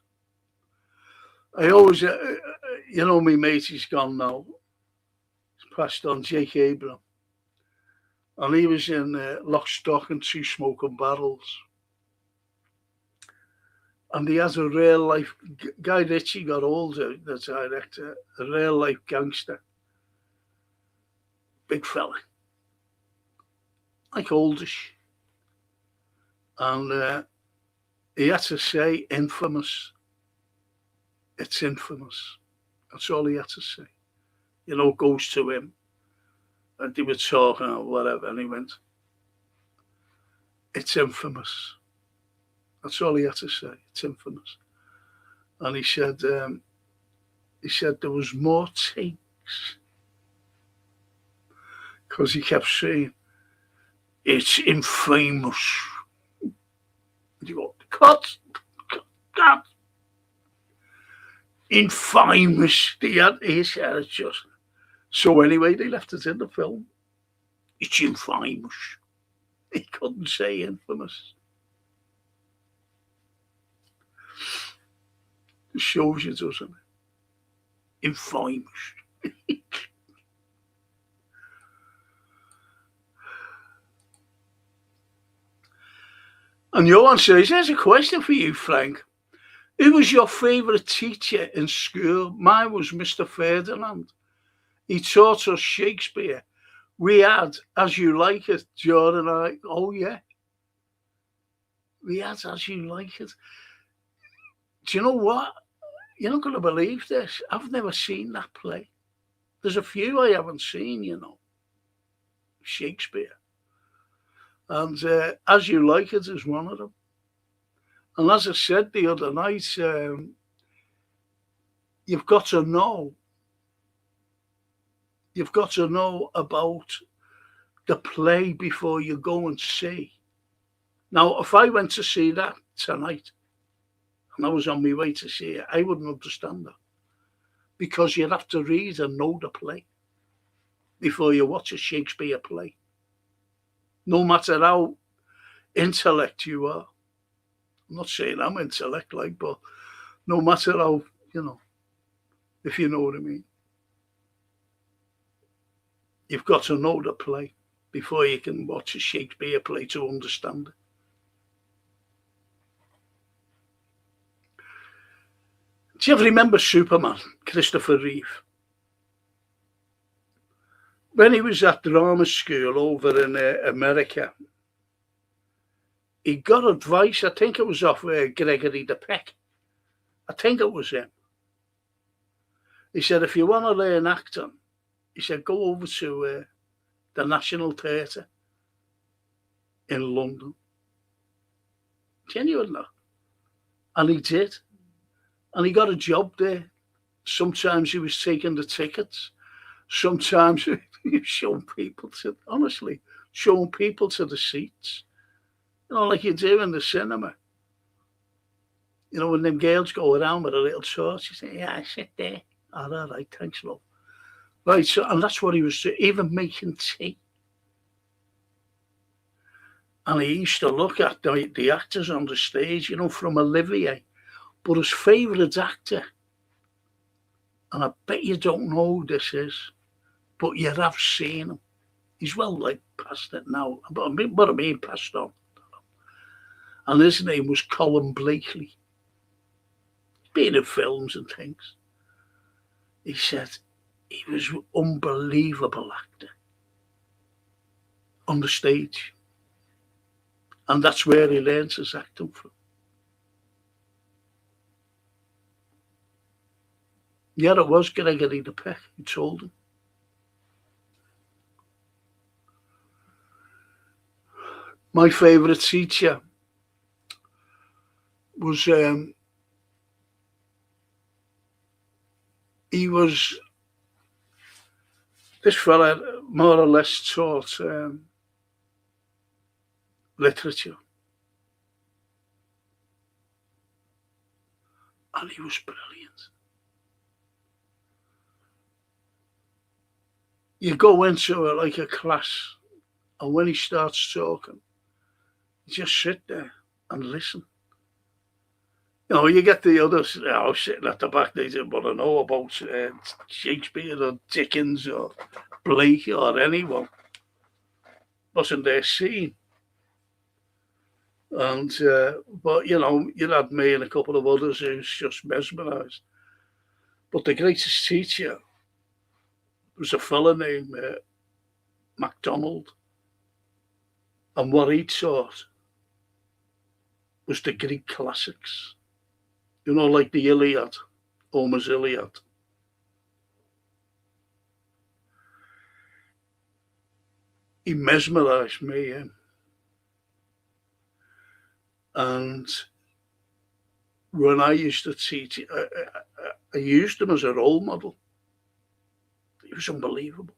I always, my mate, he's gone now. He's passed on, Jake Abram. And he was in Lock, Stock and Two Smoking Barrels. And he has a real life, Guy Ritchie got older, the director, a real life gangster. Big fella. Like oldish. And he had to say, infamous. It's infamous. That's all he had to say. Goes to him. And they were talking or whatever, and he went, it's infamous. That's all he had to say. It's infamous. And he said there was more takes. Because he kept saying, it's infamous. And you go, cut. Infamous. He said it's just. So anyway, they left it in the film. It's infamous. He couldn't say infamous. It shows you, doesn't it? Infamous. And Johan says, here's a question for you, Frank. Who was your favourite teacher in school? Mine was Mr. Ferdinand. He taught us Shakespeare. We had As You Like It, Jordan and I. Oh, yeah. We had As You Like It. Do you know what? You're not going to believe this. I've never seen that play. There's a few I haven't seen, Shakespeare. And As You Like It is one of them. And as I said the other night, you've got to know about the play before you go and see. Now, if I went to see that tonight and I was on my way to see it, I wouldn't understand that. Because you'd have to read and know the play before you watch a Shakespeare play. No matter how intellect you are. I'm not saying I'm intellect but no matter how, if you know what I mean. You've got to know the play before you can watch a Shakespeare play to understand it. Do you ever remember Superman, Christopher Reeve? When he was at drama school over in America, he got advice, I think it was off Gregory the Peck. I think it was him. He said, if you want to learn acting, he said, go over to the National Theatre in London. Genuinely. And he did. And he got a job there. Sometimes he was taking the tickets. Sometimes he was showing people to the seats. Like you do in the cinema. When them girls go around with a little torch, you say, yeah, I sit there. All right, thanks, love. Right, so, and that's what he was doing, even making tea. And he used to look at the actors on the stage, from Olivier. But his favourite actor, and I bet you don't know who this is, but you have seen him. He's past it now. But what I mean, passed on. And his name was Colin Blakely. Been in films and things. He said he was an unbelievable actor on the stage. And that's where he learns his acting from. Yeah, it was Gregory the Peck who told him. My favourite teacher was, this fella more or less taught literature. And he was brilliant. You go into a class, and when he starts talking, you just sit there and listen. You get the others sitting at the back, they didn't want to know about Shakespeare or Dickens or Blake or anyone. Wasn't their scene. And, but, you had me and a couple of others who's just mesmerised. But the greatest teacher was a fella named MacDonald. And what he taught was the Greek classics. Like the Iliad, Homer's Iliad. He mesmerised me. And when I used to teach, I used him as a role model. He was unbelievable.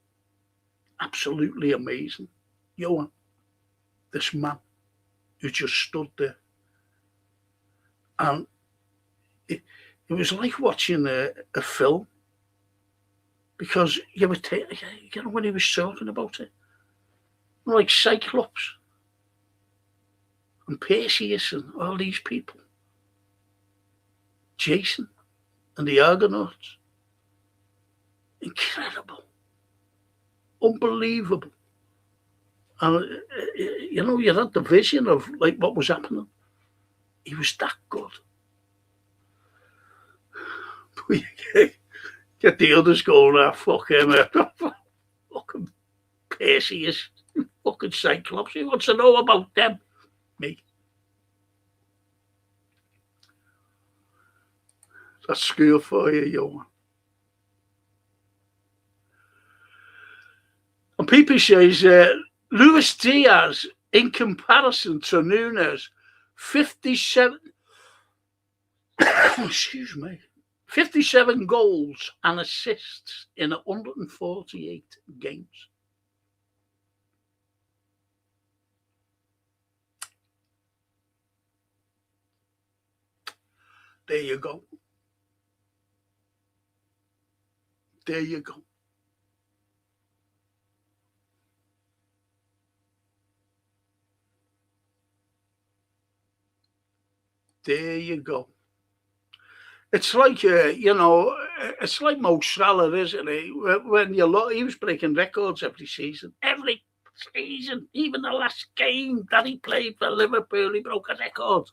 Absolutely amazing. Johan, this man who just stood there. And it was like watching a film, because you would when he was talking about it, like Cyclops, and Perseus and all these people, Jason and the Argonauts. Incredible. Unbelievable. And, you had the vision of like what was happening. He was that good. Get the others going, fuck him. Fucking Perseus. Fucking Cyclops. He wants to know about them. Me. That's school for you, Johan. And people says, Luis Diaz, in comparison to Nunes, 57, excuse me, 57 goals and assists in 148 games. There you go. There you go. There you go. It's like, it's like Mo Salah, isn't it? When you look, he was breaking records every season. Every season, even the last game that he played for Liverpool, he broke a record.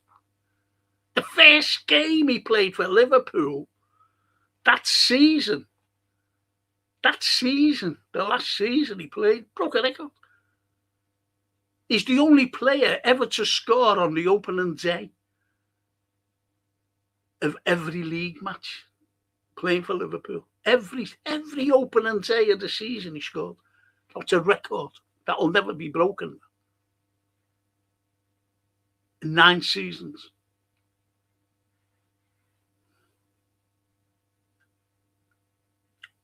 The first game he played for Liverpool, that season, the last season he played, broke a record. He's the only player ever to score on the opening day of every league match playing for Liverpool. Every opening day of the season he scored. That's a record that will never be broken. In 9 seasons.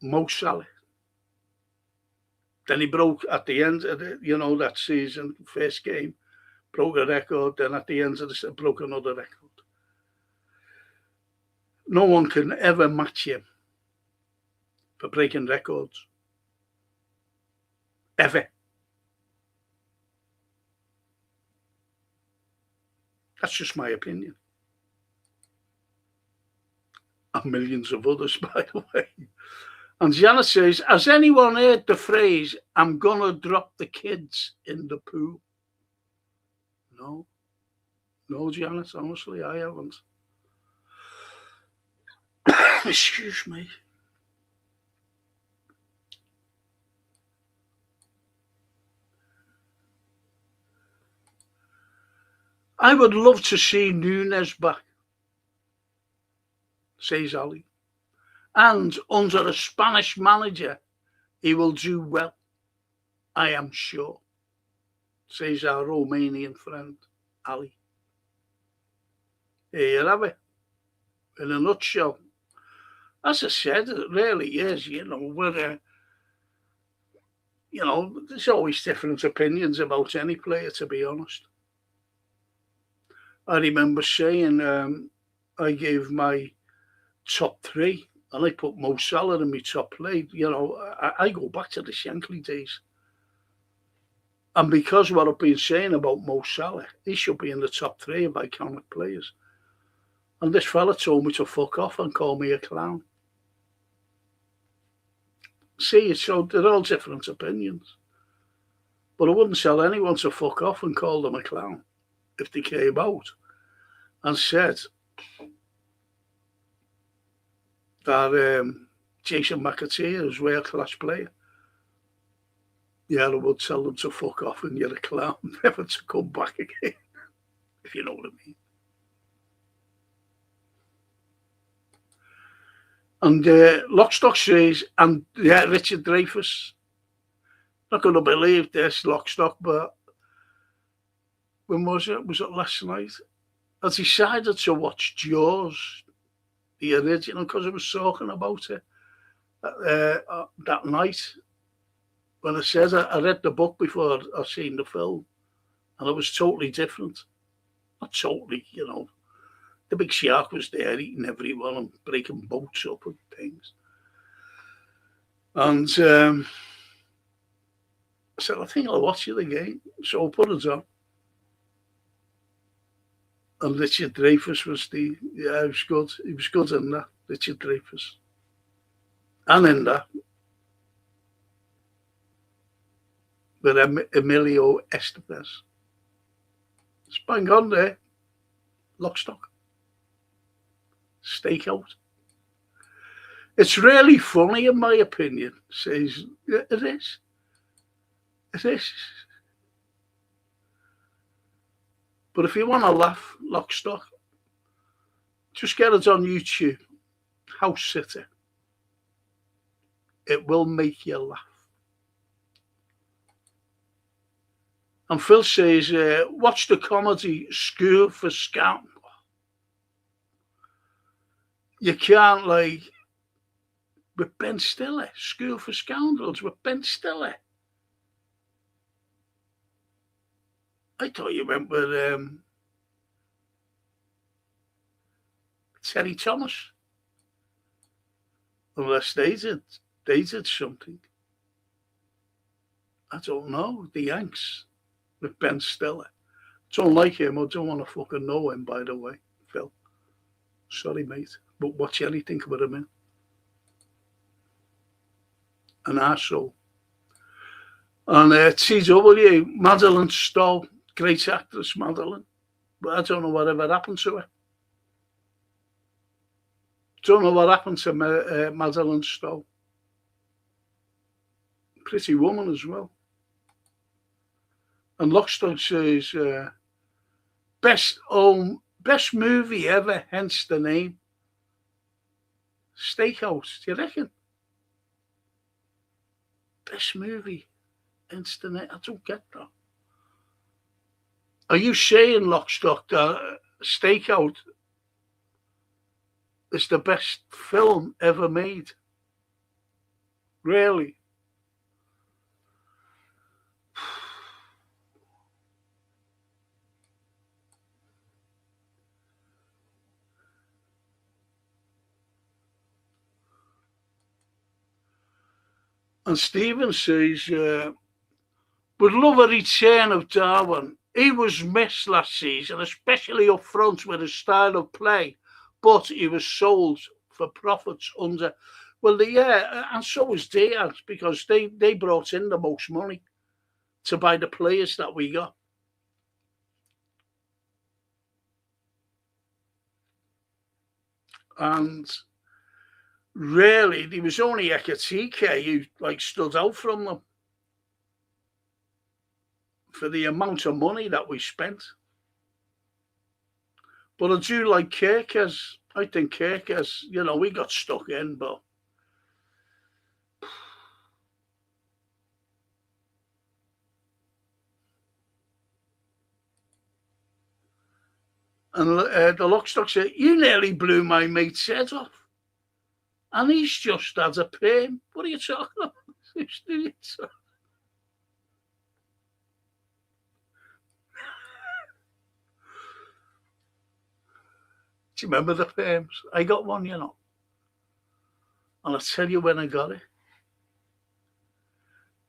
Mo Salah. Then he broke at the end of that season, first game, broke a record. Then at the end of the season, broke another record. No one can ever match him for breaking records. Ever. That's just my opinion. And millions of others, by the way. And Janet says, has anyone heard the phrase, I'm going to drop the kids in the pool? No. No, Janet, honestly, I haven't. Excuse me. I would love to see Nunes back, says Ali. And under a Spanish manager, he will do well, I am sure, says our Romanian friend, Ali. Here you have it. In a nutshell. As I said, it really is, we're, there's always different opinions about any player, to be honest. I remember saying I gave my top 3, and I put Mo Salah in my top play. I go back to the Shankly days. And because what I've been saying about Mo Salah, he should be in the top 3 of iconic players. And this fella told me to fuck off and call me a clown. See, so they're all different opinions. But I wouldn't tell anyone to fuck off and call them a clown if they came out and said that Jason McAteer is a world-class player. Yeah, I would tell them to fuck off and you're a clown, never to come back again, if you know what I mean. And Lockstock says, and yeah, Richard Dreyfuss, not going to believe this, Lockstock, but when was it? Was it last night? I decided to watch Jaws, the original, because I was talking about it that night. When I said I read the book before I seen the film, and it was totally different. Not totally, The big shark was there eating everyone and breaking boats up and things. And I said, I think I'll watch it again. So I put it on. And Richard Dreyfuss was he was good. He was good in that, Richard Dreyfuss. And in that, with Emilio Estevez. It's bang on there. Lockstock. Stakeout. It's really funny, in my opinion. Says it is. It is. But if you want to laugh, Lockstock, just get it on YouTube. House City. It will make you laugh. And Phil says, watch the comedy School for Scoundrels. You can't, like, with Ben Stiller, School for Scoundrels with Ben Stiller. I thought you went with Terry Thomas. Unless they did something. I don't know. The Yanks with Ben Stiller. Don't like him. I don't want to fucking know him, by the way, Phil. Sorry, mate. But watch anything with him in. An arsehole. And TW, Madeline Stowe, great actress, Madeline. But I don't know whatever happened to her. Don't know what happened to Madeline Stowe. Pretty woman as well. And Lockstock says, best movie ever, hence the name. Steakhouse, do you reckon? Best movie, hence the name. I don't get that. Are you saying, Lockstock, that Stakeout is the best film ever made? Really? And Stephen says, would love a return of Darwin. He was missed last season, especially up front with his style of play, but he was sold for profits under. Well, yeah, and so was Diaz, because they brought in the most money to buy the players that we got. And really, there was only Ekatike who like stood out from them for the amount of money that we spent. But I do like Kirkers. I think Kirkers, we got stuck in, but and the Lockstock said, you nearly blew my mate's head off. And he's just had a perm. What are you talking about? Do you remember the perms? I got one, And I'll tell you when I got it.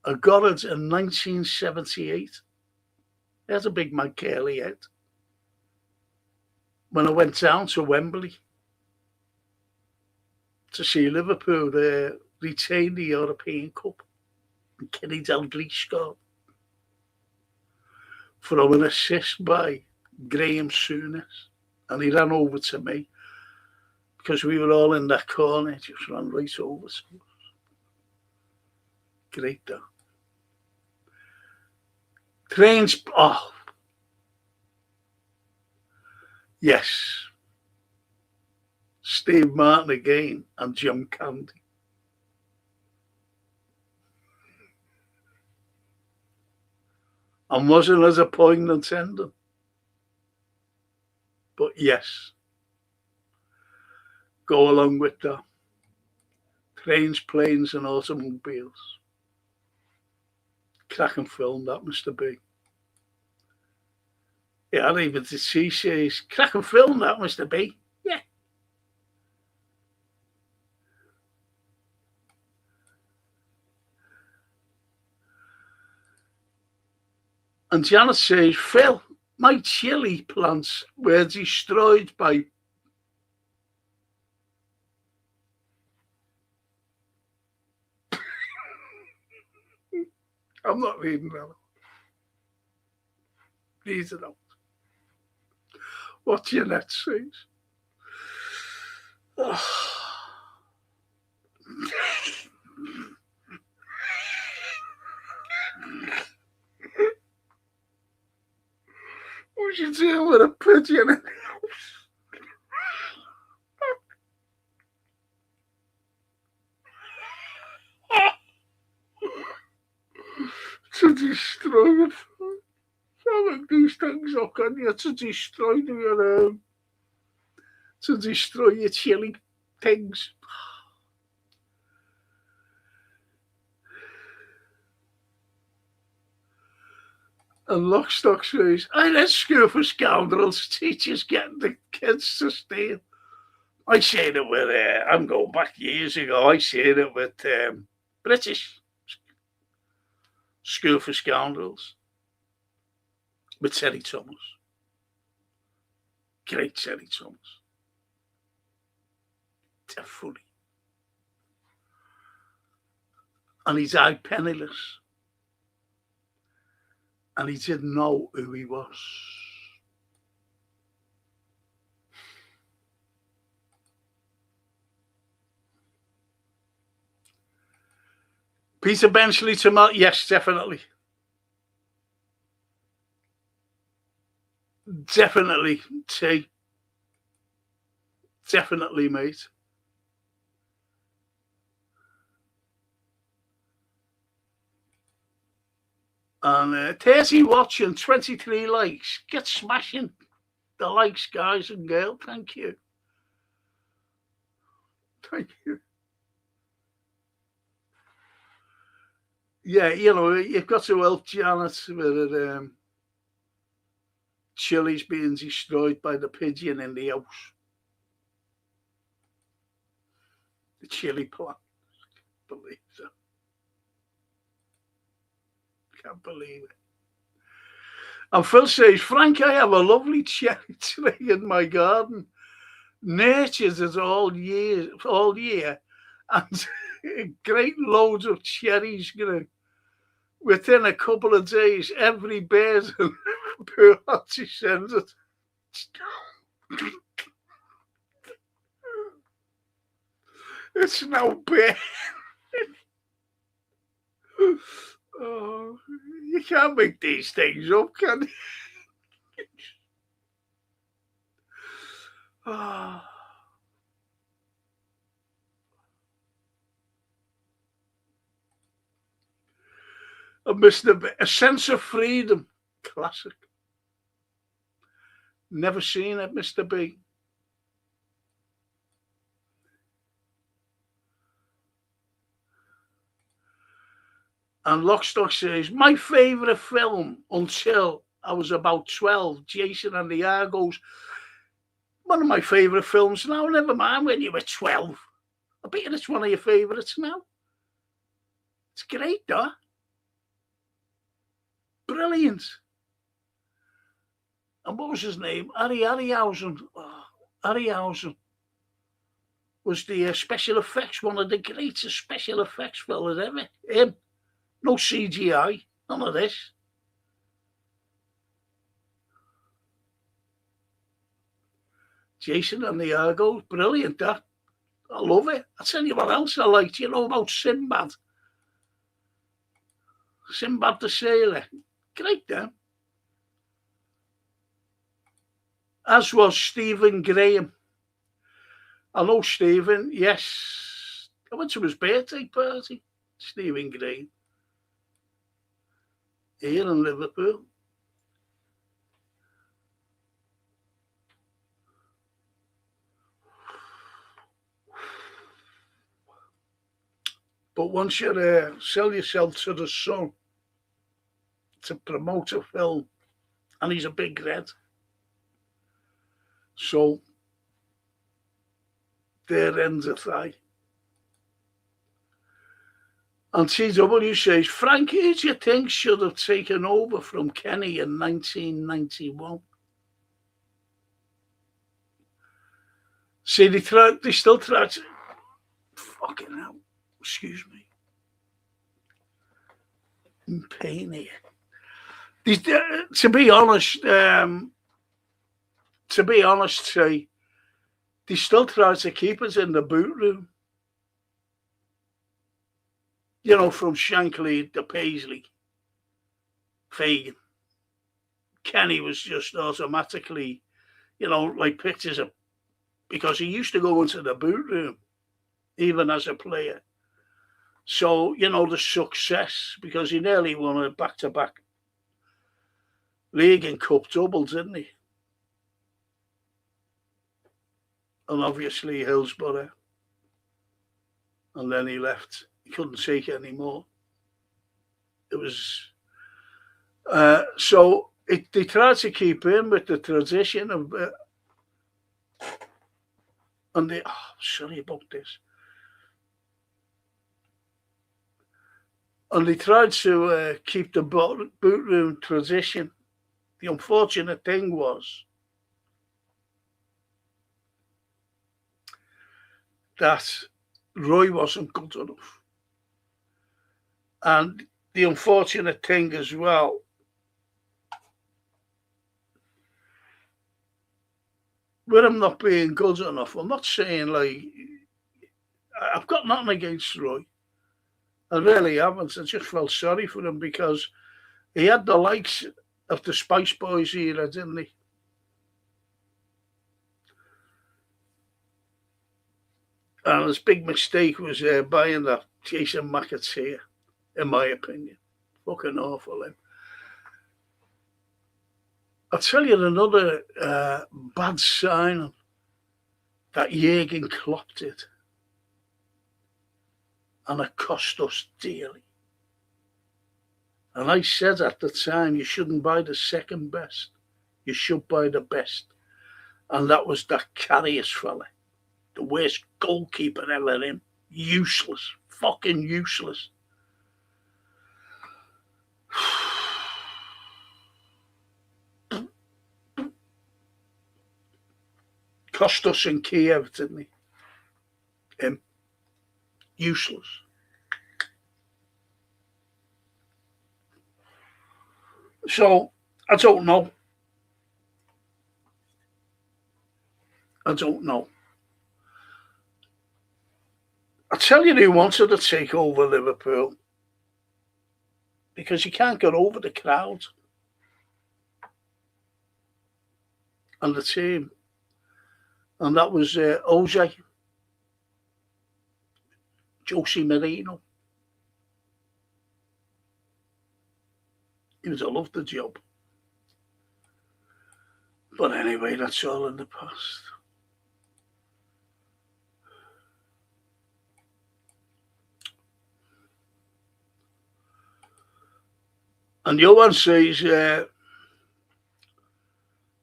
I got it in 1978. It had a big mad curly head. When I went down to Wembley to see Liverpool, they retained the European Cup. And Kenny Dalglish scored from an assist by Graham Souness. And he ran over to me because we were all in that corner. He just ran right over to us. Great, though. Trains, yes. Steve Martin again and John Candy. And wasn't as a poignant ending. But yes, go along with that. Trains, planes and automobiles. Cracking film, that, Mr. B. Yeah, and even the C says, cracking film, that, Mr. B. Yeah. And Janet says, Phil, My chili plants were destroyed by I'm not reading that. These are out. What Jeanette says. Oh. What you do with a pigeon in the house? To destroy it. So like these things up, can you? To destroy your chili things. And Lockstock says, I let school for scoundrels, teachers getting the kids to steal. I said it with, I'm going back years ago, I said it with British School for Scoundrels with Terry Thomas. Great Terry Thomas. They're funny. And he died penniless. And he didn't know who he was. Peter Benchley tomorrow? Yes, definitely. Definitely, T. Definitely, mate. And 30 watching, 23 likes. Get smashing the likes, guys and girls. Thank you. Thank you. Yeah, you know, you've got to help Janet with chilies being destroyed by the pigeon in the house. The chili plant. Can't believe that. Can't believe it. And Phil says, Frank, I have a lovely cherry tree in my garden. Nature's it all year, and great loads of cherries growing. Within a couple of days, every bird and bird sends it. It's now bare. Oh, you can't make these things up, can you? Oh. A sense of freedom. Classic. Never seen it, Mr. B. And Lockstock says, my favourite film until I was about 12, Jason and the Argos. One of my favourite films now, never mind when you were 12. I bet it's one of your favourites now. It's great, though. Brilliant. And what was his name? Harryhausen. Oh, Harryhausen was the special effects, one of the greatest special effects fellas ever. Him. No CGI. None of this. Jason and the Argos. Brilliant, that. I love it. I'll tell you what else I liked. You know about Sinbad? Sinbad the Sailor. Great, then. As was Stephen Graham. I know Stephen, yes. I went to his birthday party, Stephen Graham, here in Liverpool. But once you sell yourself to the Sun to promote a film, and he's a big red, so there ends a thigh. And TW says, Frank, who do you think should have taken over from Kenny in 1991? See, they still try to... Fucking hell. Excuse me. I'm in pain here. To be honest, say, they still try to keep us in the boot room. You know, from Shankly to Paisley, Fagan. Kenny was just automatically, you know, like pictures of, because he used to go into the boot room, even as a player. So, you know, the success, because he nearly won a back-to-back league and cup doubles, didn't he? And obviously Hillsborough. And then he left. He couldn't take it anymore. It was... so they tried to keep in with the tradition of... and they... Oh, sorry about this. And they tried to keep the boot room tradition. The unfortunate thing was that Roy wasn't good enough. And the unfortunate thing as well, with him not being good enough, I'm not saying like, I've got nothing against Roy. I really haven't. I just felt sorry for him because he had the likes of the Spice Boys era, didn't he? And his big mistake was buying that Jason McAteer, in my opinion. Fucking awful, him. I'll tell you another bad signing that Jurgen Klopp did. And it cost us dearly. And I said at the time, you shouldn't buy the second best. You should buy the best. And that was that Karius fella. The worst goalkeeper ever in. Useless. Fucking useless. Cost us in Kiev, didn't he? Him. Useless. So, I don't know. I don't know. I tell you who wanted to take over Liverpool. Because you can't get over the crowd. And the team. And that was Jose. Jose Mourinho. He would have loved the job. But anyway, that's all in the past. And Johan says,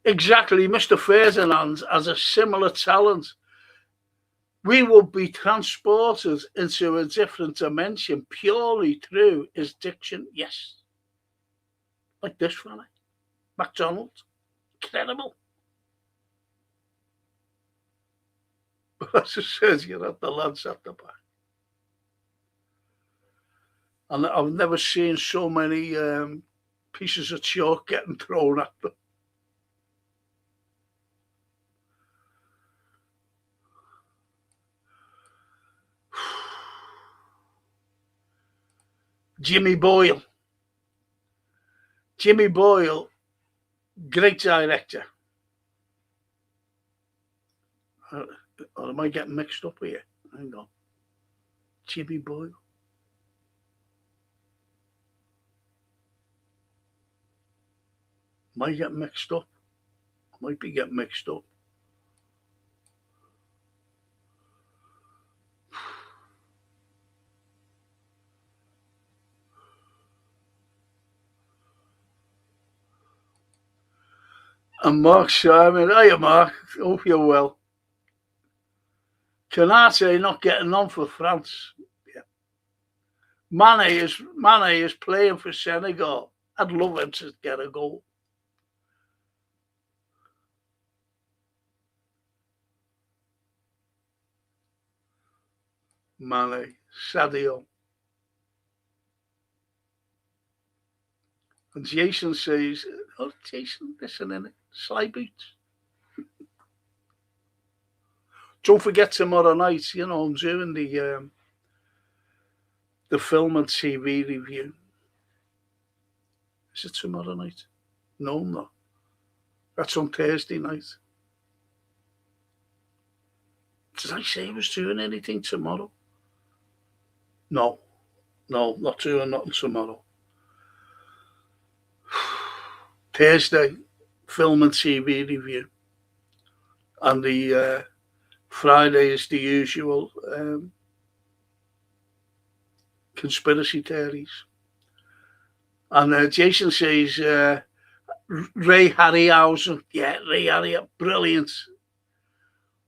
exactly, Mr. Ferdinand has a similar talent. We would be transported into a different dimension purely through his diction. Yes. Like this fella. McDonald. Incredible. But as I said, you know, the lads at the back. And I've never seen so many pieces of chalk getting thrown at them. Jimmy Boyle. Jimmy Boyle, great director. Or am I getting mixed up here? Hang on. Jimmy Boyle. Am I getting mixed up? I might be getting mixed up. And Mark Simon, hiya Mark, hope you're well. Canate not getting on for France. Yeah. Mane is playing for Senegal. I'd love him to get a goal. Mane, Sadio. And Jason says, oh, Jason, listen in it. Sly boots. Don't forget tomorrow night, you know, I'm doing the film and TV review. Is it tomorrow night? No, I'm not. That's on Thursday night. Did I say I was doing anything tomorrow? No, not doing nothing tomorrow. Thursday, film and TV review. And the Friday is the usual conspiracy theories. And Jason says, Ray Harryhausen. Yeah, Ray Harryhausen, brilliant.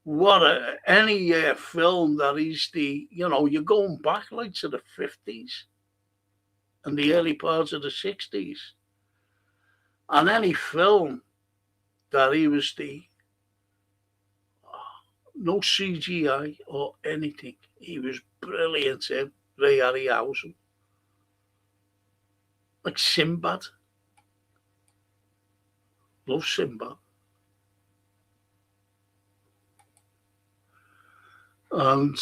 What any film that is you're going back like to the 50s and the early parts of the 60s. And any film that he was no CGI or anything. He was brilliant in Ray Harryhausen. Like Sinbad. Love Sinbad. And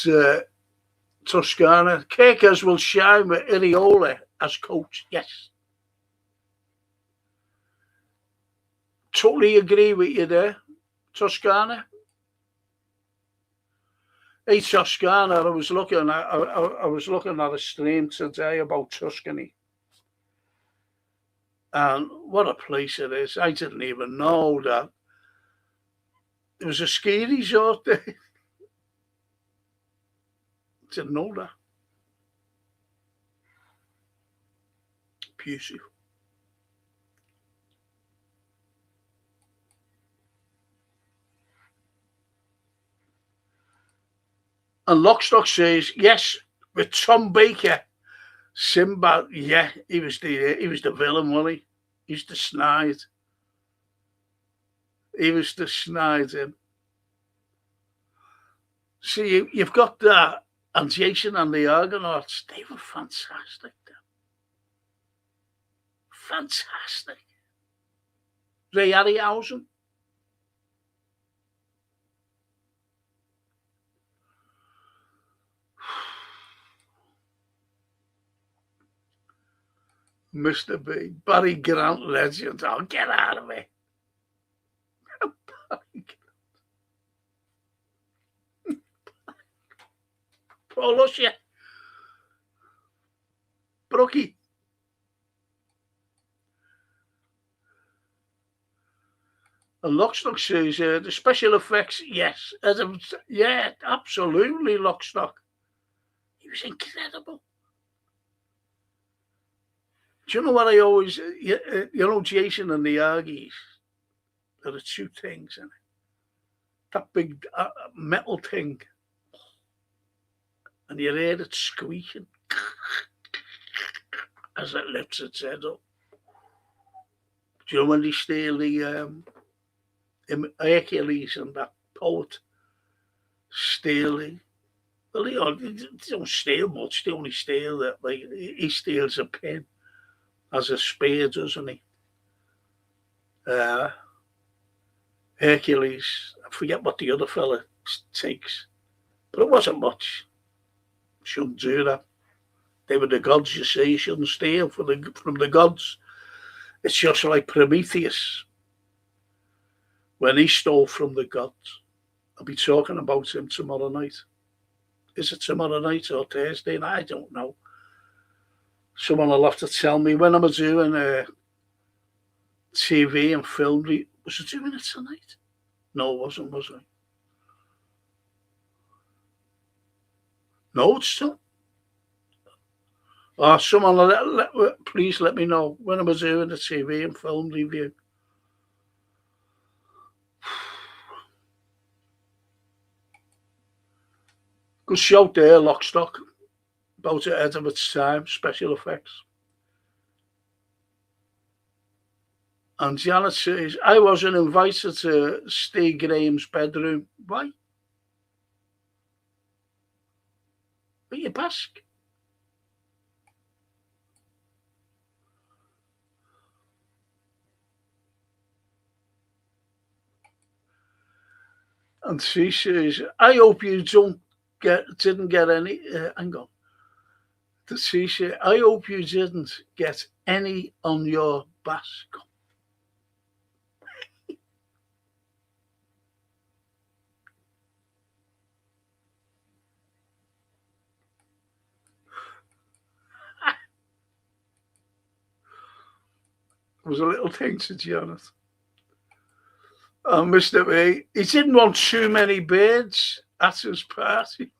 Toscana. Kirkers will shine with Iriola as coach. Yes. Totally agree with you there, Toscana. Hey, Toscana, I was looking at a stream today about Tuscany. And what a place it is. I didn't even know that there was a ski resort there. Didn't know that. Beautiful. And Lockstock says, yes, with Tom Baker, Sinbad, yeah, he was the villain, wasn't he? He's the snide. He was the snide. See, you've got that, and Jason and the Argonauts, they were fantastic. Fantastic. Ray Harryhausen. Mr. B. Barry Grant legend. Oh, get out of it. Paul Usher. Brookie. And Lockstock says, the special effects, yes. Yeah, absolutely, Lockstock. He was incredible. Do you know what I always, Jason and the Argies, there are two things in it. That big metal thing, and you hear it squeaking as it lifts its head up. Do you know when they steal the Hercules and that poet stealing? Well, they don't steal much. They only steal that. Like he steals a pin as a spear, doesn't he? Hercules. I forget what the other fella takes, but it wasn't much. Shouldn't do that. They were the gods, you see. You shouldn't steal from the gods. It's just like Prometheus. When he stole from the gods. I'll be talking about him tomorrow night. Is it tomorrow night or Thursday? I don't know. Someone will have to tell me when I'm doing TV and film. Was it doing it tonight? No, it wasn't, was it? No, it's still. Oh, someone, please let me know when I'm doing the TV and film review. Good shout there, Lockstock. about ahead of its time, special effects. And Janet says, I wasn't invited to Steve Graham's bedroom. Why? But you bask. And she says, I hope you didn't get any. Hang on. She said, I hope you didn't get any on your bask. It was a little thing to Janet. And Mr. B, he didn't want too many birds at his party.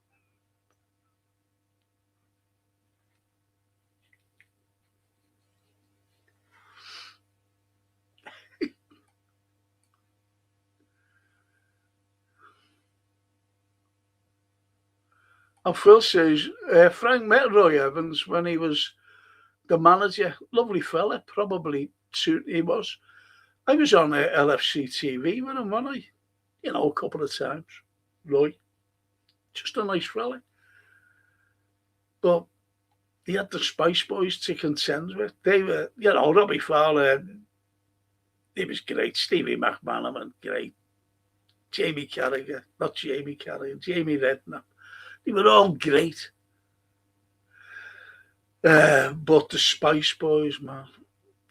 And Phil says, Frank met Roy Evans when he was the manager. Lovely fella, probably he was. I was on LFC TV with him, wasn't I? You know, a couple of times. Roy, just a nice fella. But he had the Spice Boys to contend with. They were, you know, Robbie Fowler, he was great. Stevie McManaman, great. Jamie Carragher, not Jamie Carragher, Jamie Redknapp. They were all great. But the Spice Boys, man,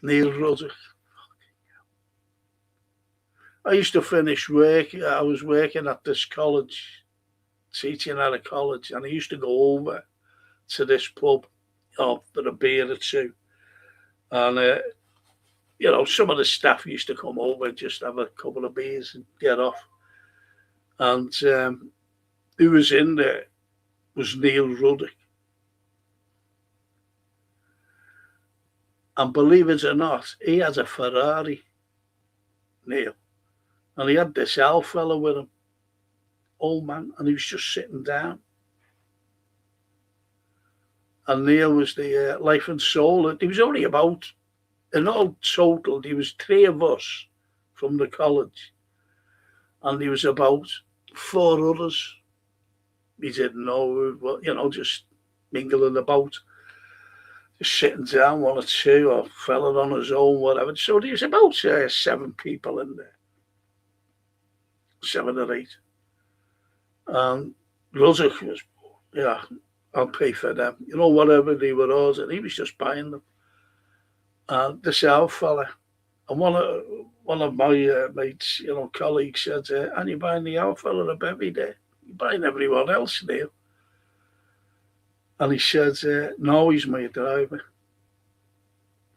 Neil Ruddock. I used to finish work. I was working at this college, teaching at a college, and I used to go over to this pub for a beer or two. And, you know, some of the staff used to come over and just have a couple of beers and get off. And who was in there was Neil Ruddock. And believe it or not, he had a Ferrari, Neil. And he had this old fella with him, old man, and he was just sitting down. And Neil was the life and soul. He was only about, in all total, there was 3 of us from the college. And there was about 4 others. We didn't know, you know, just mingling about. Just sitting down, 1 or 2, or fella on his own, whatever. So there was about 7 people in there. 7 or 8. And Ruddock was, yeah, I'll pay for them. You know, whatever they were ordering, he was just buying them. And this old fella, and one of my mates, you know, colleagues said, and you buying the old fella a bevy there? You're buying everyone else, Neil. And he said, no, he's my driver.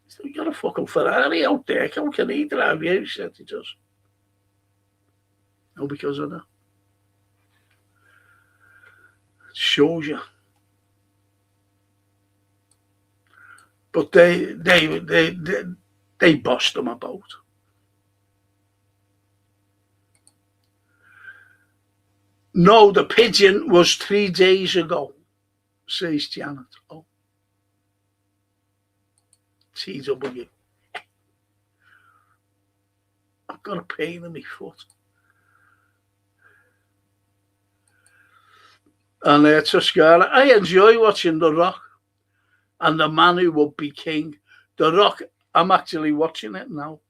He said, you got a fucking Ferrari out there. How can he drive you? He said, he does. No, because of that. It shows you. But they bossed him about. No, the pigeon was 3 days ago, says Janet. Oh. TW. I've got a pain in my foot. And Toscana, I enjoy watching The Rock and The Man Who Would Be King. The Rock, I'm actually watching it now.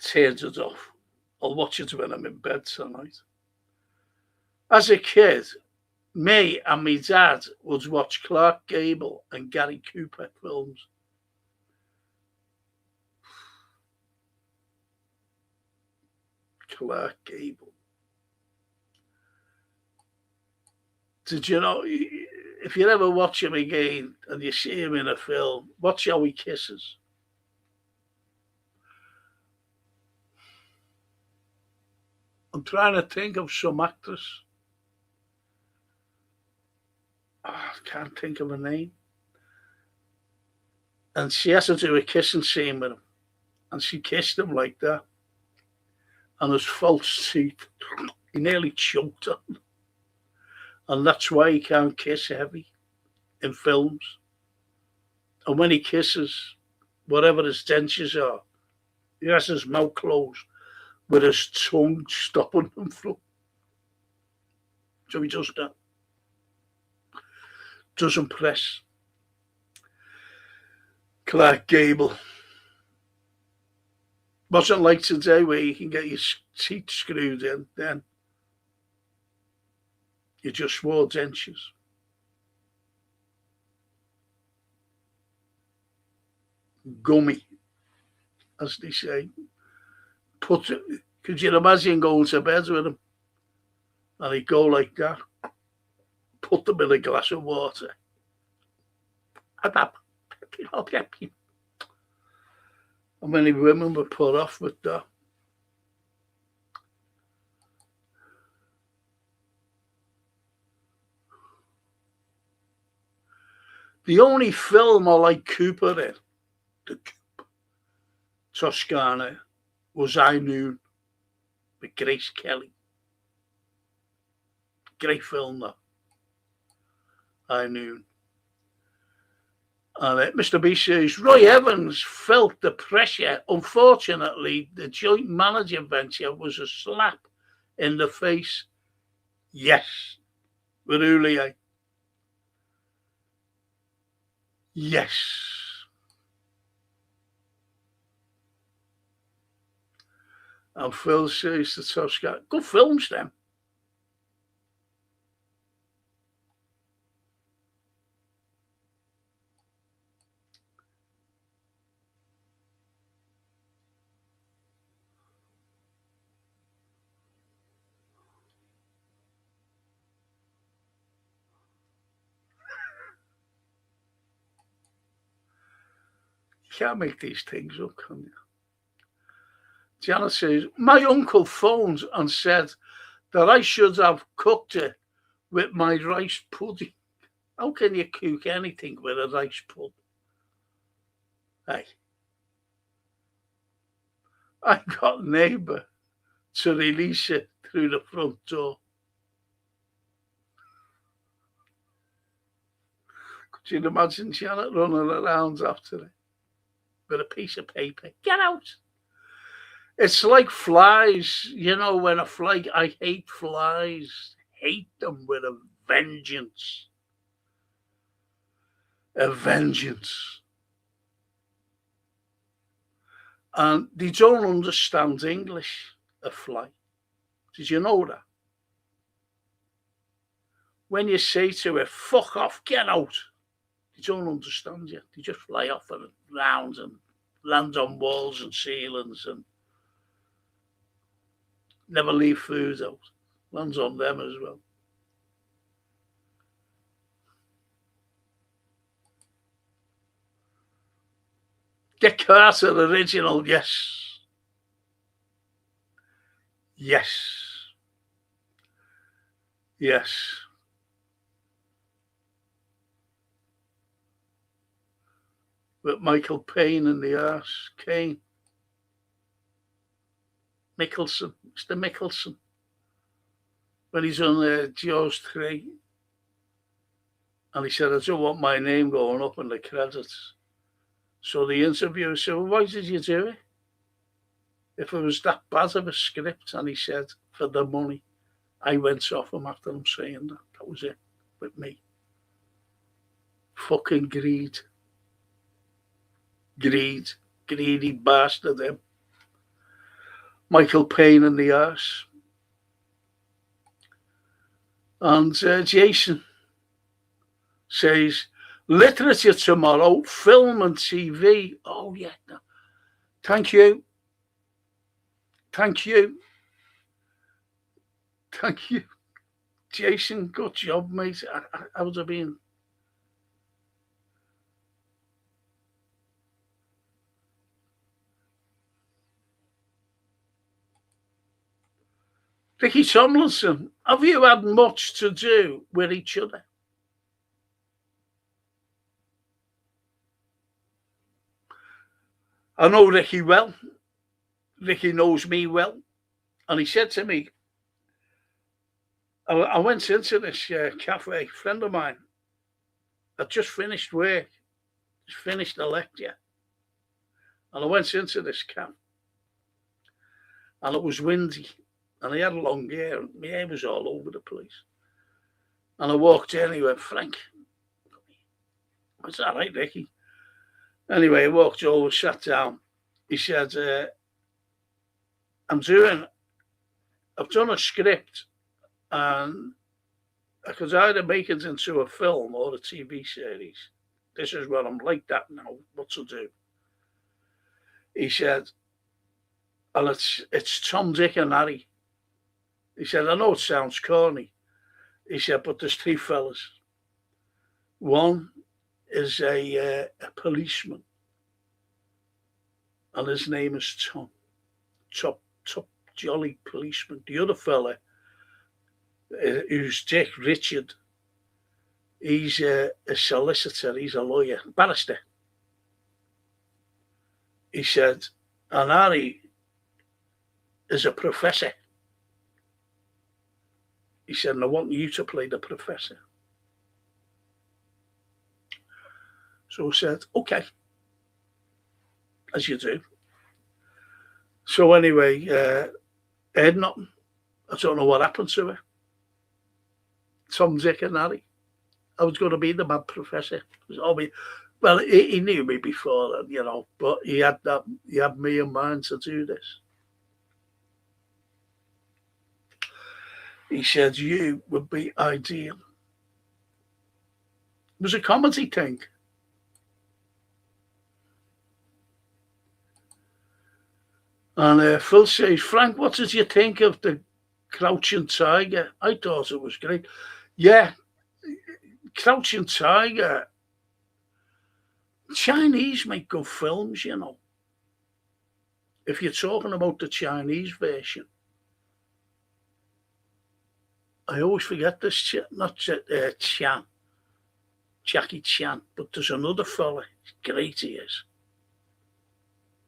Turns it off. I'll watch it when I'm in bed tonight. As a kid, me and my dad would watch Clark Gable and Gary Cooper films. Clark Gable. Did you know, if you ever watch him again and you see him in a film, watch how he kisses. I'm trying to think of some actress. I can't think of her name. And she has to do a kissing scene with him. And she kissed him like that. and his false teeth. He nearly choked her. And that's why he can't kiss heavy in films. And when he kisses, whatever his dentures are, he has his mouth closed with his tongue stopping him from. So he does that. Doesn't press. Clark Gable. Wasn't like today where you can get your teeth screwed in then. You just wore dentures. Gummy, as they say. Could you imagine going to bed with him? And he'd go like that. Put them in a glass of water. And many women were put off with that. The only film I like Cooper in, the Toscana, was I Noon with Grace Kelly. Great film, that. I Noon. And Mr. B says, Roy Evans felt the pressure. Unfortunately, the joint manager venture was a slap in the face. Yes, with Houllier. Yes. And Phil says to Tosca, good films then. You can't make these things up, can you? Janet says, my uncle phoned and said that I should have cooked it with my rice pudding. How can you cook anything with a rice pudding? Hey, I got a neighbour to release it through the front door. Could you imagine Janet running around after it with a piece of paper? Get out! It's like flies, you know, when a fly, I hate flies, hate them with a vengeance. A vengeance. And they don't understand English, a fly. Did you know that? When you say to it, fuck off, get out, they don't understand you. They just fly off and round and land on walls and ceilings and never leave food out. Lands on them as well. Get Carter original, yes. Yes. Yes. With Michael Payne in the arse. Kane. Mickelson. Mr. Mickelson. When he's on Jaws 3. And he said, I don't want my name going up in the credits. So the interviewer said, well, why did you do it? If it was that bad of a script, and he said, for the money. I went off him after him saying that. That was it with me. Fucking greed. Greed. Greedy bastard him. Michael Payne in the arse. And Jason says, literature tomorrow, film and TV. Oh, yeah. No. Thank you. Thank you. Thank you. Jason, good job, mate. I would have been. Ricky Tomlinson, have you had much to do with each other? I know Ricky well. Ricky knows me well. And he said to me, I went into this cafe, friend of mine, I'd just finished work, just finished the lecture, and I went into this cafe, and it was windy, and I had long hair, and my hair was all over the place. And I walked in, and he went, Frank, it's all right, Ricky. Anyway, I walked over, sat down. He said, I've done a script, and I could either make it into a film or a TV series. This is what I'm like that now, what to do. He said, and it's Tom, Dick and Harry. He said, I know it sounds corny. He said, but there's three fellas. One is a policeman, and his name is Tom. Top jolly policeman. The other fella, who's Dick Richard, he's a solicitor, he's a lawyer, barrister. He said, and Harry is a professor. He said, and I want you to play the professor. So I said, okay, as you do. So anyway, I had nothing. I don't know what happened to her. Tom, Dick and Harry. I was going to be the mad professor. Well, he knew me before, but he had me in mind to do this. He said, you would be ideal. It was a comedy thing. And Phil says, Frank, what did you think of the Crouching Tiger? I thought it was great. Yeah, Crouching Tiger. Chinese make good films, If you're talking about the Chinese version. I always forget this, not Chan, Jackie Chan, but there's another fella, great he is.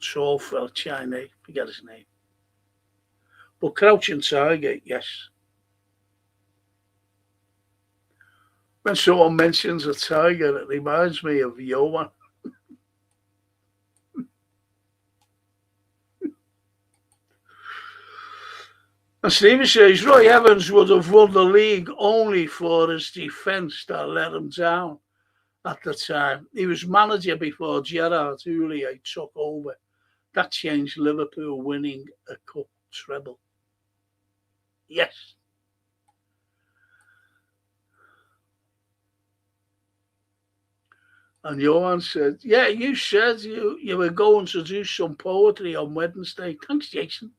Tall fella, Chinese, forget his name. But Crouching Tiger, yes. When someone mentions a tiger, it reminds me of Johan. And Stephen says, Roy Evans would have won the league only for his defence that let him down at the time. He was manager before Gerard Houllier took over. That changed Liverpool winning a cup treble. Yes. And Johan said, yeah, you said you were going to do some poetry on Wednesday. Thanks, Jason.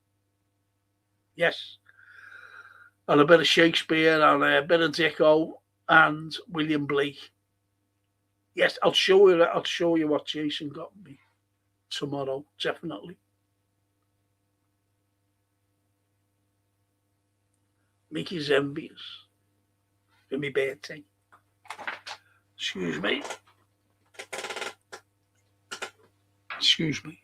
Yes. And a bit of Shakespeare and a bit of Dicko and William Blake. Yes, I'll show you what Jason got me tomorrow, definitely. Mickey's envious for me birthday. Excuse me. Excuse me.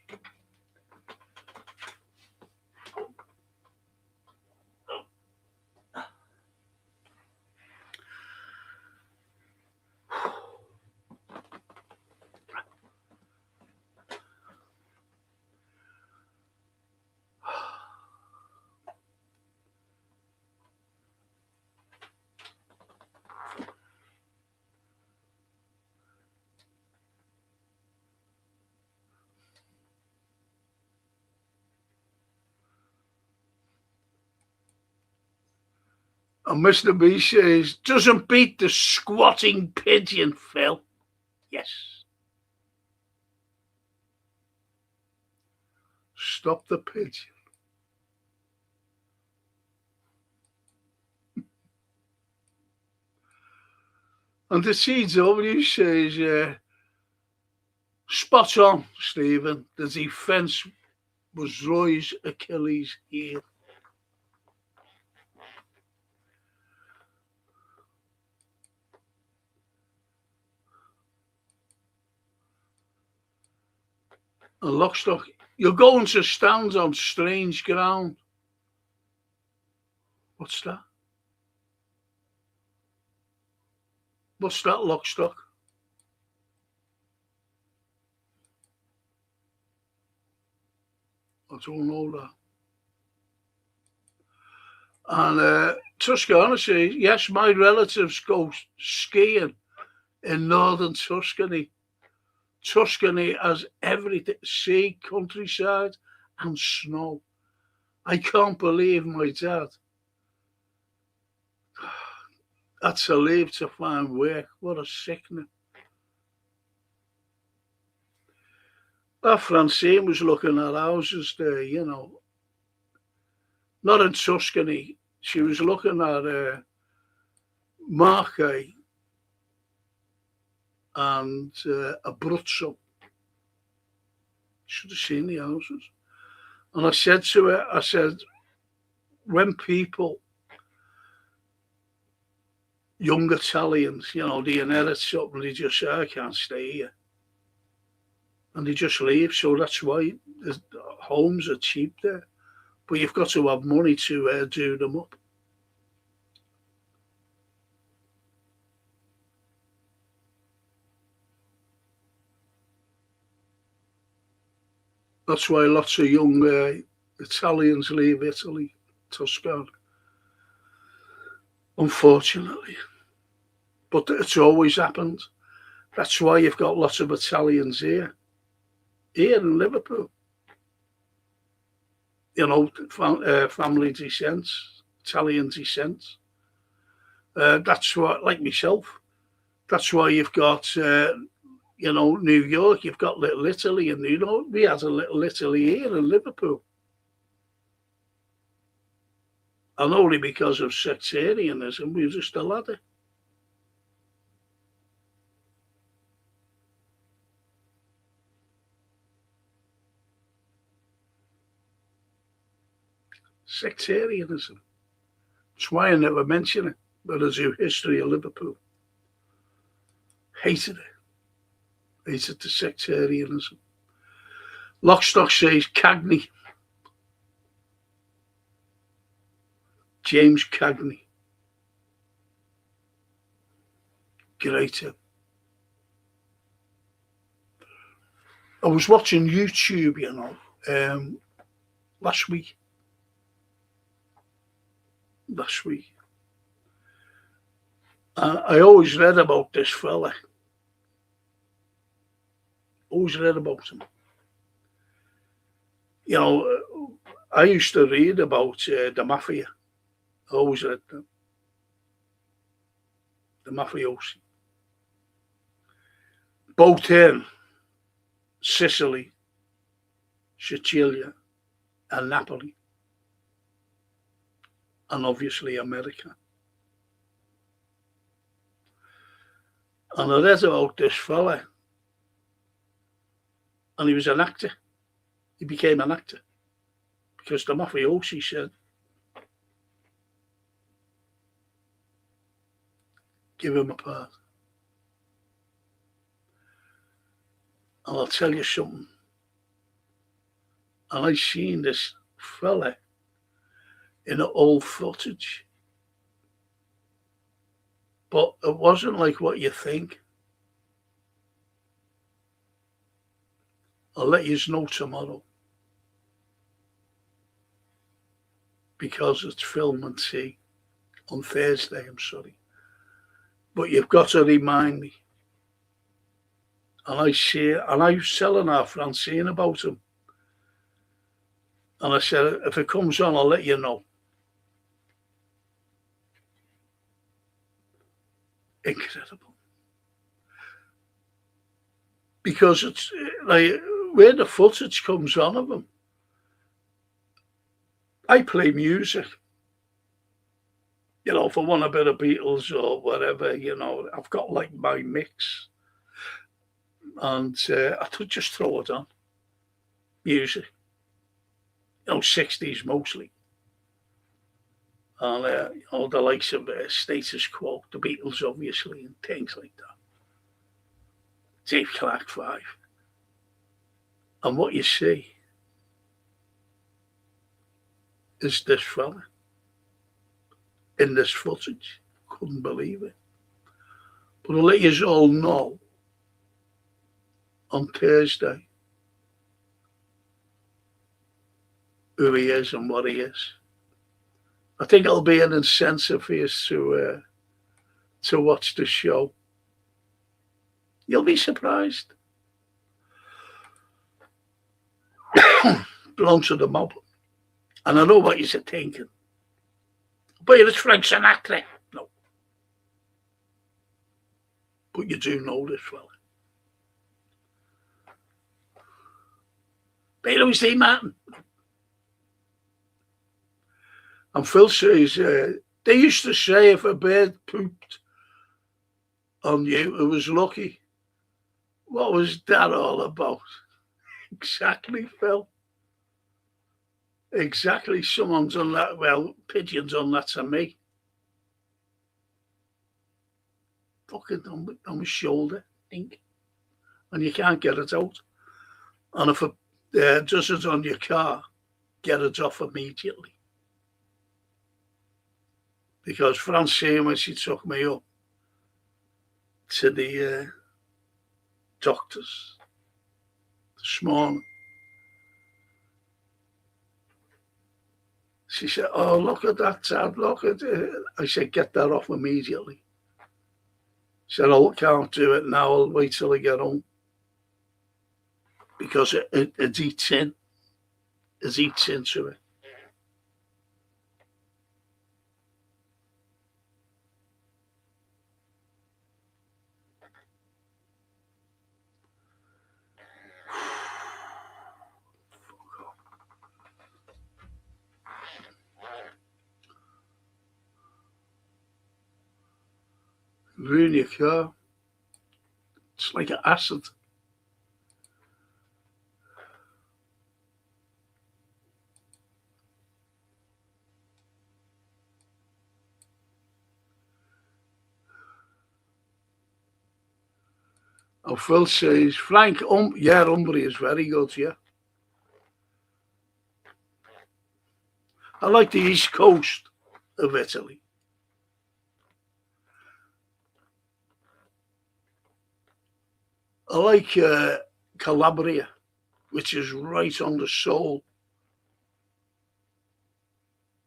And Mr. B says, doesn't beat the squatting pigeon, Phil. Yes. Stop the pigeon. And the CW says, spot on, Stephen. The defence was Roy's Achilles heel. And Lockstock, you're going to stand on strange ground. What's that? What's that, Lockstock? I don't know that. And Tuscany, yes, my relatives go skiing in northern Tuscany. Tuscany has everything, sea, countryside, and snow. I can't believe my dad had to leave to find work. What a sickening. That Francine was looking at houses there, not in Tuscany. She was looking at Marche and Abruzzo. Should have seen the houses. And I said to her, when people, young Italians, they inherit something, they just say, I can't stay here. And they just leave. So that's why the homes are cheap there. But you've got to have money to do them up. That's why lots of young Italians leave Italy, Tuscany, unfortunately. But it's always happened. That's why you've got lots of Italians here in Liverpool. Family descent, Italian descent. That's what, like myself, that's why you've got, New York, you've got Little Italy, and, we had a Little Italy here in Liverpool. And only because of sectarianism, we just allowed it. Sectarianism. That's why I never mention it, but I do history of Liverpool. Hated it. Hated the sectarianism. Lockstock says Cagney. James Cagney. Great. I was watching YouTube, last week. I always read about this fella. Always read about him. I used to read about the mafia. I always read them. The mafiosi. Both in Sicily, Sicilia, and Napoli. And obviously America. And I read about this fella. And he was an actor. He became an actor. Because the mafiosi said, give him a part. And I'll tell you something. And I seen this fella in the old footage. But it wasn't like what you think. I'll let you know tomorrow. Because it's film and tea. On Thursday, I'm sorry. But you've got to remind me. And I was telling our Francine about him. And I said, if it comes on, I'll let you know. Incredible. Because it's like where the footage comes on of him. I play music. If I want a bit of Beatles or whatever, I've got like my mix. And I could just throw it on. Music. 60s mostly. And, the likes of Status Quo, the Beatles, obviously, and things like that. Dave Clark 5. And what you see is this fella. in this footage. Couldn't believe it. But I'll let you all know on Thursday who he is and what he is. I think it'll be an incentive for you to watch the show. You'll be surprised. Belong to the mob. And I know what you're thinking. But it's Frank Sinatra. No. But you do know this fella. Peter C. Martin. And Phil says, they used to say if a bird pooped on you, it was lucky. What was that all about? Exactly, Phil. Exactly. Someone's done that. Well, Pigeon's done that to me. Fucking on my shoulder, I think. And you can't get it out. And if it does it on your car, get it off immediately. Because Francine, when she took me up to the doctors this morning, she said, oh, look at that, Dad, look at it. I said, get that off immediately. She said, I can't do it now, I'll wait till I get home. Because it eats in. It eats into it. Ruin your car. It's like an acid. Oh, Phil says, Frank, yeah, Umbria is very good, yeah. I like the east coast of Italy. I like Calabria, which is right on the soul.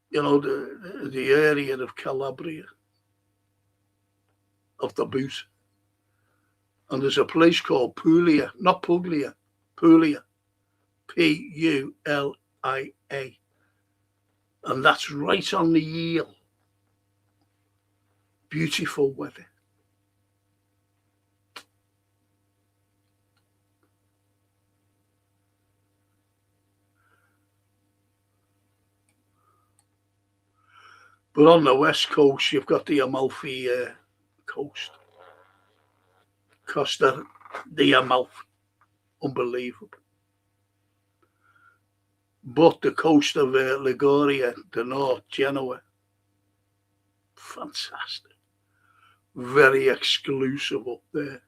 You know, the area of Calabria, of the boot. And there's a place called Puglia, not Puglia, Puglia, Pulia. And that's right on the heel. Beautiful weather. But on the west coast, you've got the Amalfi coast. Costa di Amalfi. Unbelievable. But the coast of Liguria, the north, Genoa, fantastic. Very exclusive up there.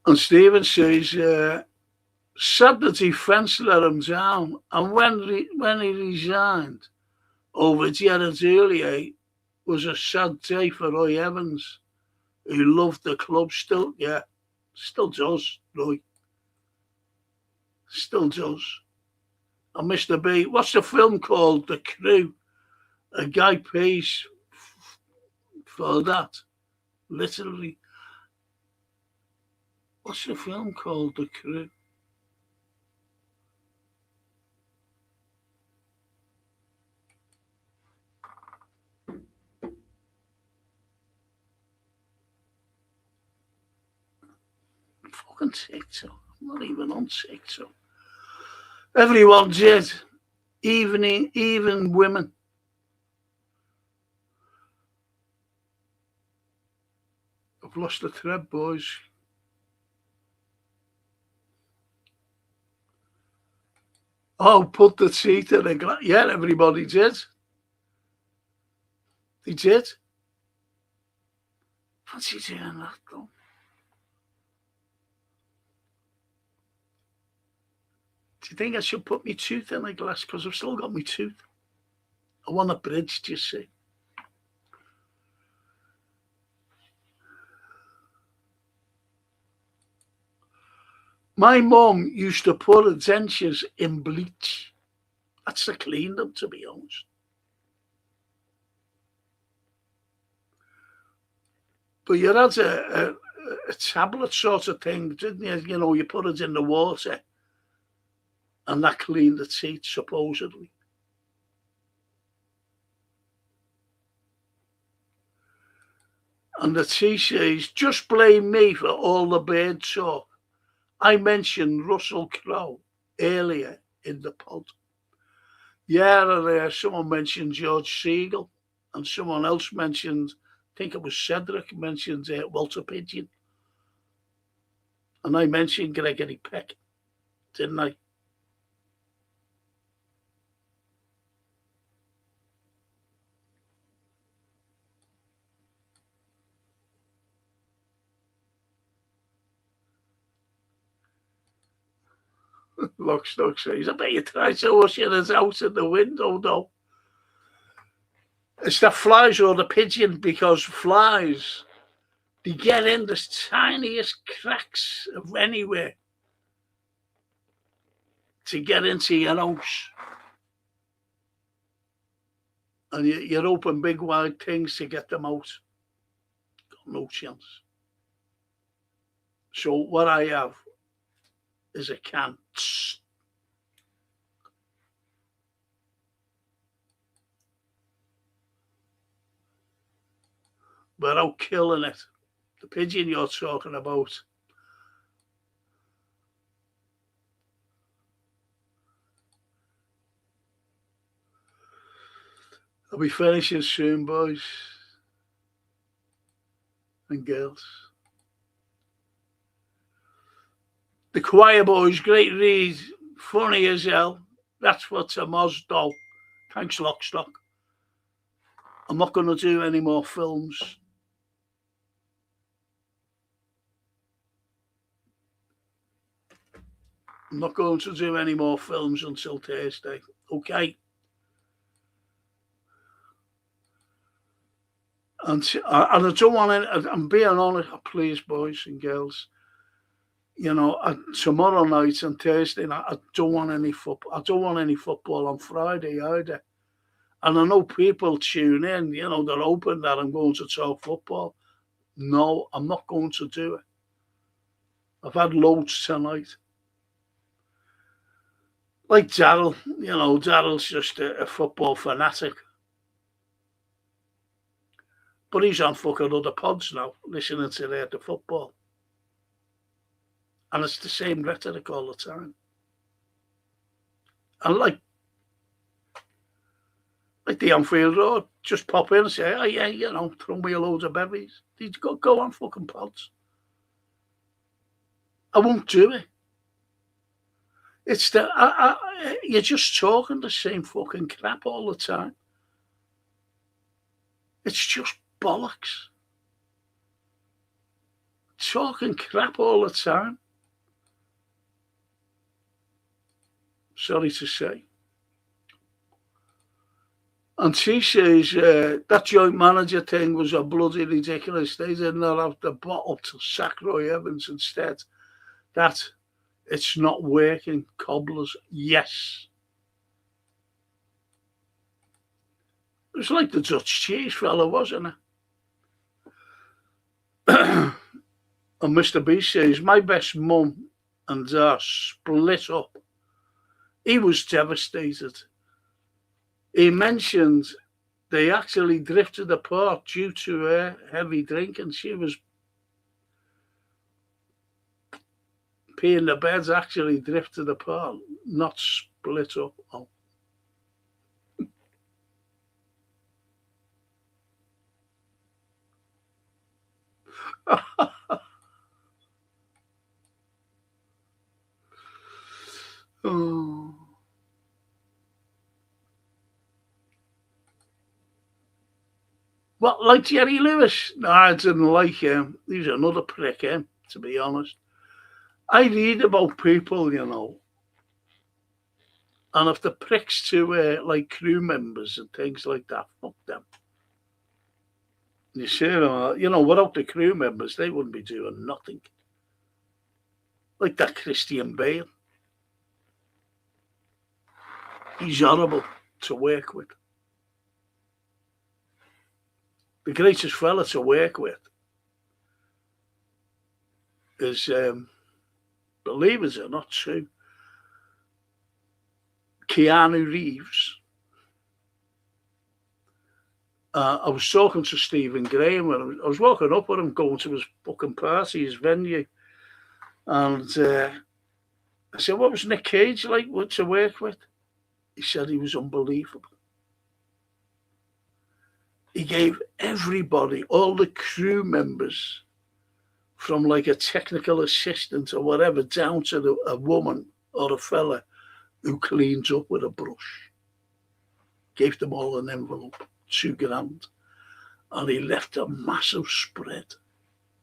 And Stephen says, sad the defence let him down. And when he resigned over Gerrard earlier, was a sad day for Roy Evans, who loved the club still. Yeah, still does, Roy. Still does. And Mr. B, what's the film called? The Crew. A guy pays for that. Literally. What's the film called? The Crew. Fucking TikTok. I'm not even on TikTok. Everyone did. Even women. I've lost the thread, boys. Oh, put the teeth in a glass. Yeah, everybody did. They did. Fancy doing that, though. you think I should put my tooth in a glass? Because I've still got my tooth. I want a bridge, do you see? My mum used to put her dentures in bleach. That's to clean them, to be honest. But you had a tablet sort of thing, didn't you? You know, you put it in the water and that cleaned the teeth, supposedly. And the T says, just blame me for all the bird talk. I mentioned Russell Crowe earlier in the pod. Yeah, someone mentioned George Segal, and someone else mentioned, I think it was Cedric, mentioned Walter Pidgeon. And I mentioned Gregory Peck, didn't I? Lockstock says, I bet you tried to usher us out of the window, though. It's the flies or the pigeon, because flies, they get in the tiniest cracks of anywhere to get into your house. And you open big wide things to get them out. Got no chance. So what I have is a can. Without killing it. The pigeon you're talking about. I'll be finishing soon, boys and girls. The Choir Boys, great read, funny as hell. That's what's a Moz doll. Thanks, Lockstock. I'm not going to do any more films. I'm not going to do any more films until Thursday. Okay. And I don't want to, I'm being honest, please, boys and girls. You know, tomorrow night and Thursday night, I don't want any football. I don't want any football on Friday either. And I know people tune in, you know, they're hoping that I'm going to talk football. No, I'm not going to do it. I've had loads tonight. Like Daryl, you know, Daryl's just a football fanatic. But he's on fucking other pods now, listening to the football. And it's the same rhetoric all the time. And like the Anfield Road, just pop in and say, oh yeah, you know, throw me a load of berries. Did you go on fucking pods? I won't do it. It's you're just talking the same fucking crap all the time. It's just bollocks. Talking crap all the time. Sorry to say. And she says that joint manager thing was a bloody ridiculous. They did not have the bottle to sack Roy Evans instead. That it's not working. Cobblers, yes. It was like the Dutch cheese fella, wasn't it? And Mr. B says, my best mum and dad split up. He was devastated. He mentioned they actually drifted apart due to her heavy drinking. She was peeing the beds, actually drifted apart, not split up. Oh. Oh. Well, like Jerry Lewis? No, I didn't like him. He's another prick, to be honest. I read about people, you know, And if the pricks to like crew members and things like that, fuck them. You see, without the crew members, they wouldn't be doing nothing. Like that Christian Bale. He's horrible to work with. The greatest fella to work with is, believe it or not true, Keanu Reeves. I was talking to Stephen Graham when I was walking up with him, going to his fucking party, his venue. And I said, what was Nick Cage like to work with? He said he was unbelievable. He gave everybody, all the crew members, from like a technical assistant or whatever, down to a woman or a fella who cleans up with a brush. Gave them all an envelope, $2,000. And he left a massive spread.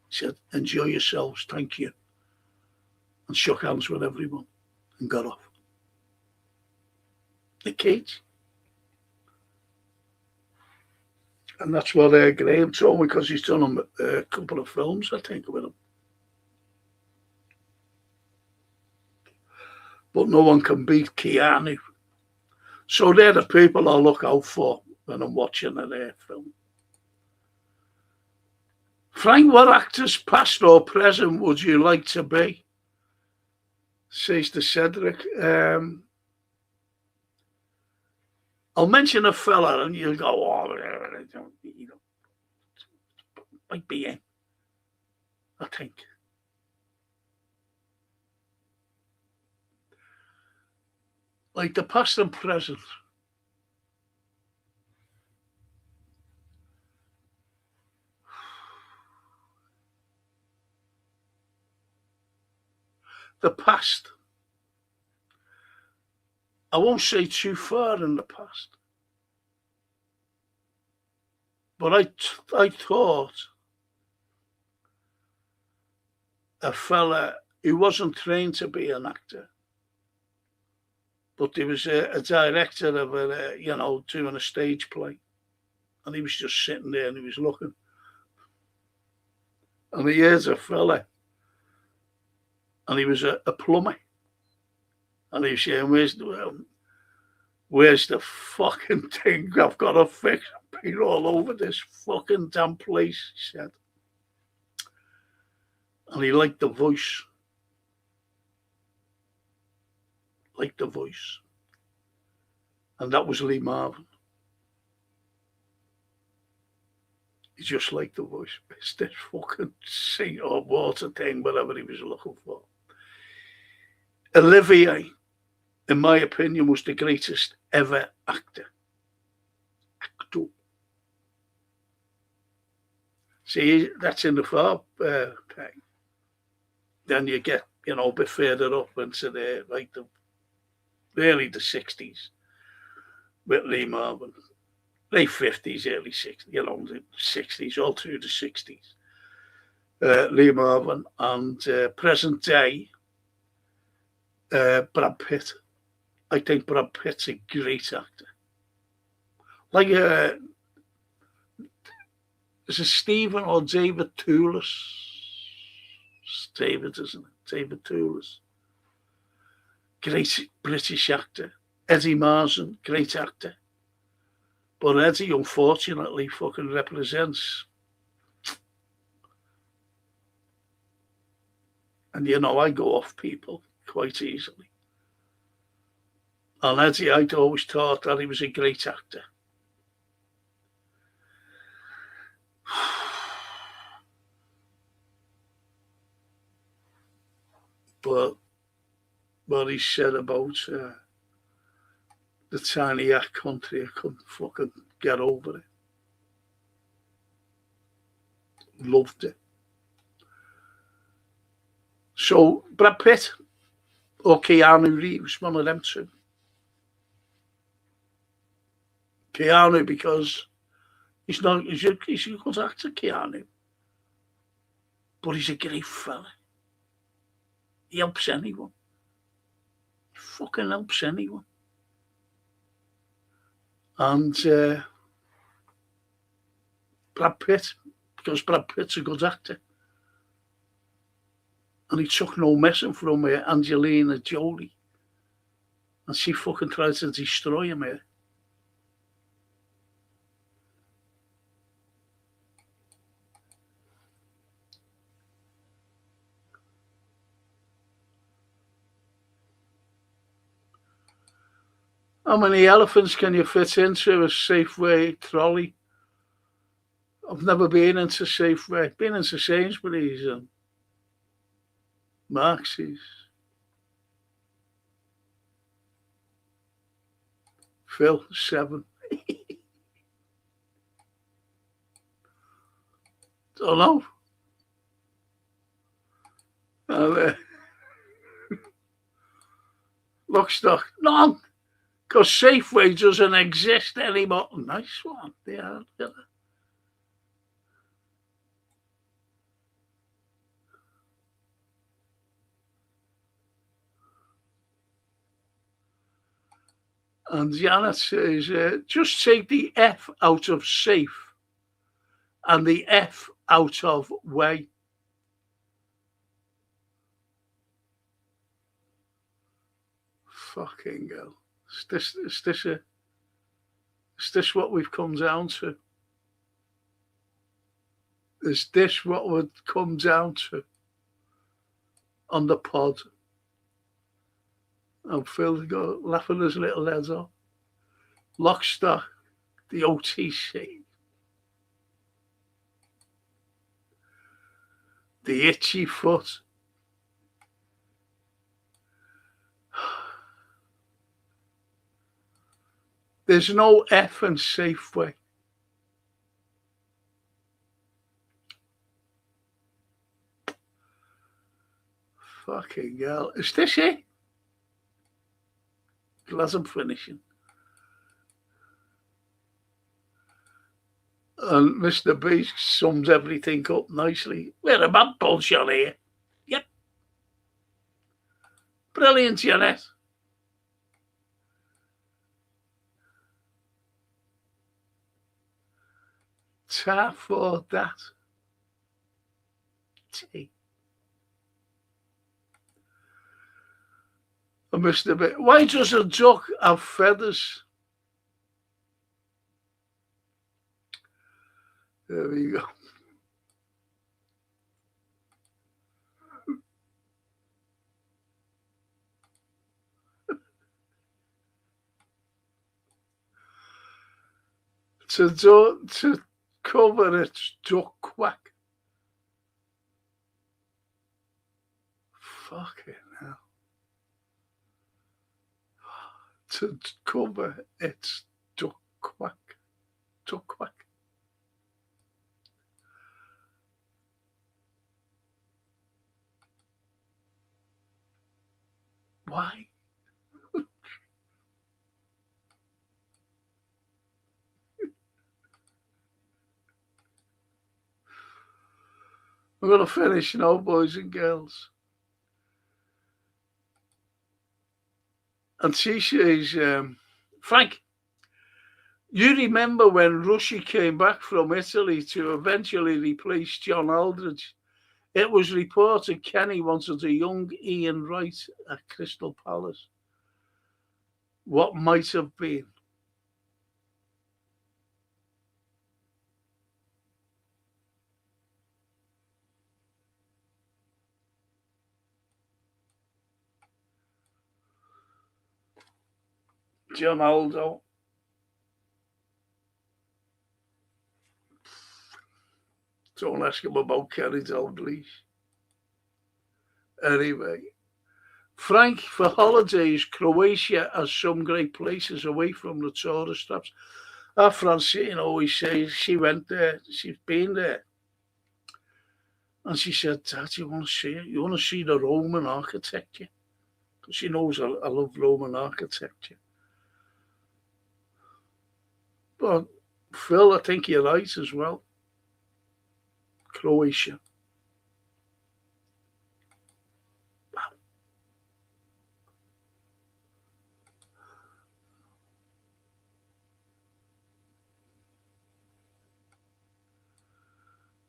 He said, enjoy yourselves, thank you. And shook hands with everyone and got off. Nick Cage. And that's what Graham told me, because he's done a couple of films, I think, with him. But no one can beat Keanu. So they're the people I look out for when I'm watching a film. Frank, what actors, past or present, would you like to be? Says to Cedric. I'll mention a fella and you'll go, oh, might be him, I think. Like the past and present. The past. I won't say too far in the past. But I thought a fella who wasn't trained to be an actor, but he was a director of doing a stage play. And he was just sitting there and he was looking. And he hears a fella. And he was a plumber. And he was saying, where's the fucking thing I've got to fix? I've been all over this fucking damn place, he said. And he liked the voice. Liked the voice. And that was Lee Marvin. He just liked the voice. It's this fucking sing or water thing, whatever he was looking for. Olivier, in my opinion, was the greatest ever actor. Actor. See, that's in the far thing. Then you get, a bit further up into the really the 60s with Lee Marvin. Late 50s, early 60s, the 60s, all through the 60s. Lee Marvin and present day, Brad Pitt. I think Brad Pitt's a great actor. Like, is it Stephen or David Toulis? It's David, isn't it? David Toulis. Great British actor. Eddie Marsan, great actor. But Eddie, unfortunately, fucking represents. And, I go off people quite easily. And Eddie, I'd always thought that he was a great actor. But what he said about the tiny act country, I couldn't fucking get over it. Loved it. So, Brad Pitt or Keanu Reeves, one of them two. Keanu, because he's a good actor, Keanu. But he's a great fella. He helps anyone. He fucking helps anyone. And Brad Pitt, because Brad Pitt's a good actor. And he took no messing from Angelina Jolie. And she fucking tried to destroy him here. How many elephants can you fit into a Safeway trolley? I've never been into Safeway. Been into Sainsbury's and Marx's. Phil, 7. Don't know. And, Lockstock, none. Because Safeway doesn't exist anymore. Nice one. Yeah. And Janet says, just take the F out of safe and the F out of way. Fucking hell. Is this what we've come down to? Is this what would come down to on the pod? And Phil go laughing his little head off. Lockstock, the OTC, the itchy foot. There's no F in Safeway. Fucking hell. Is this it? Glad I'm finishing. And Mr. Beast sums everything up nicely. We're a bad bullshit here. Yep. Brilliant, Janet. Ta for that. Tea. And Mr. Beast, why does a duck have feathers? There we go. To cover its duck quack. Fucking hell. To cover its duck quack. Duck quack. Why? I'm going to finish now, boys and girls. And she says, Frank, you remember when Russia came back from Italy to eventually replace John Aldridge? It was reported Kenny wanted a young Ian Wright at Crystal Palace. What might have been? John Aldo. Don't ask him about Kenny Dalglish. Anyway, Frank, for holidays, Croatia has some great places away from the tourist traps. Our Francine always says she went there, she's been there. And she said, Dad, you want to see it? You want to see the Roman architecture? Because she knows I love Roman architecture. But Phil, I think you're right as well. Croatia.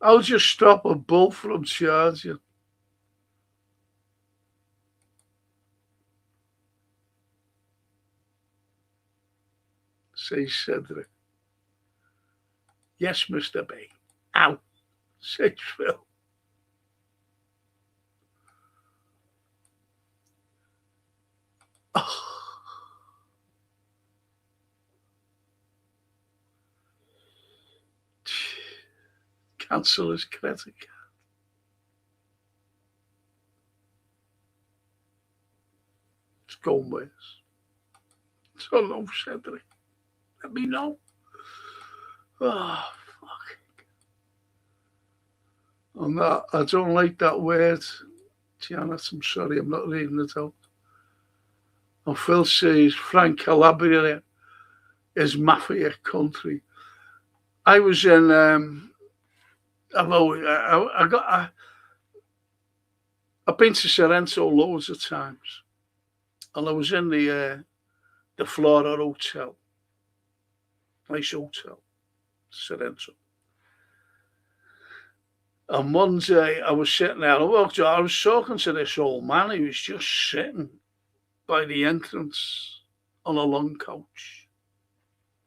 I'll just stop a bull from charging. Says Cedric. Yes, Mr. B. Ow, says Phil. Oh. Cancel his credit card. It's going worse. So no, Cedric. Let me know. Oh, fuck. And that, I don't like that word. Janet, I'm sorry, I'm not reading it out. And Phil says Frank Calabria is mafia country. I was in. I've been to Sorrento loads of times, and I was in the Flora Hotel, nice hotel, Sorrento. And one day I was sitting there. I was talking to this old man. He was just sitting by the entrance on a long couch.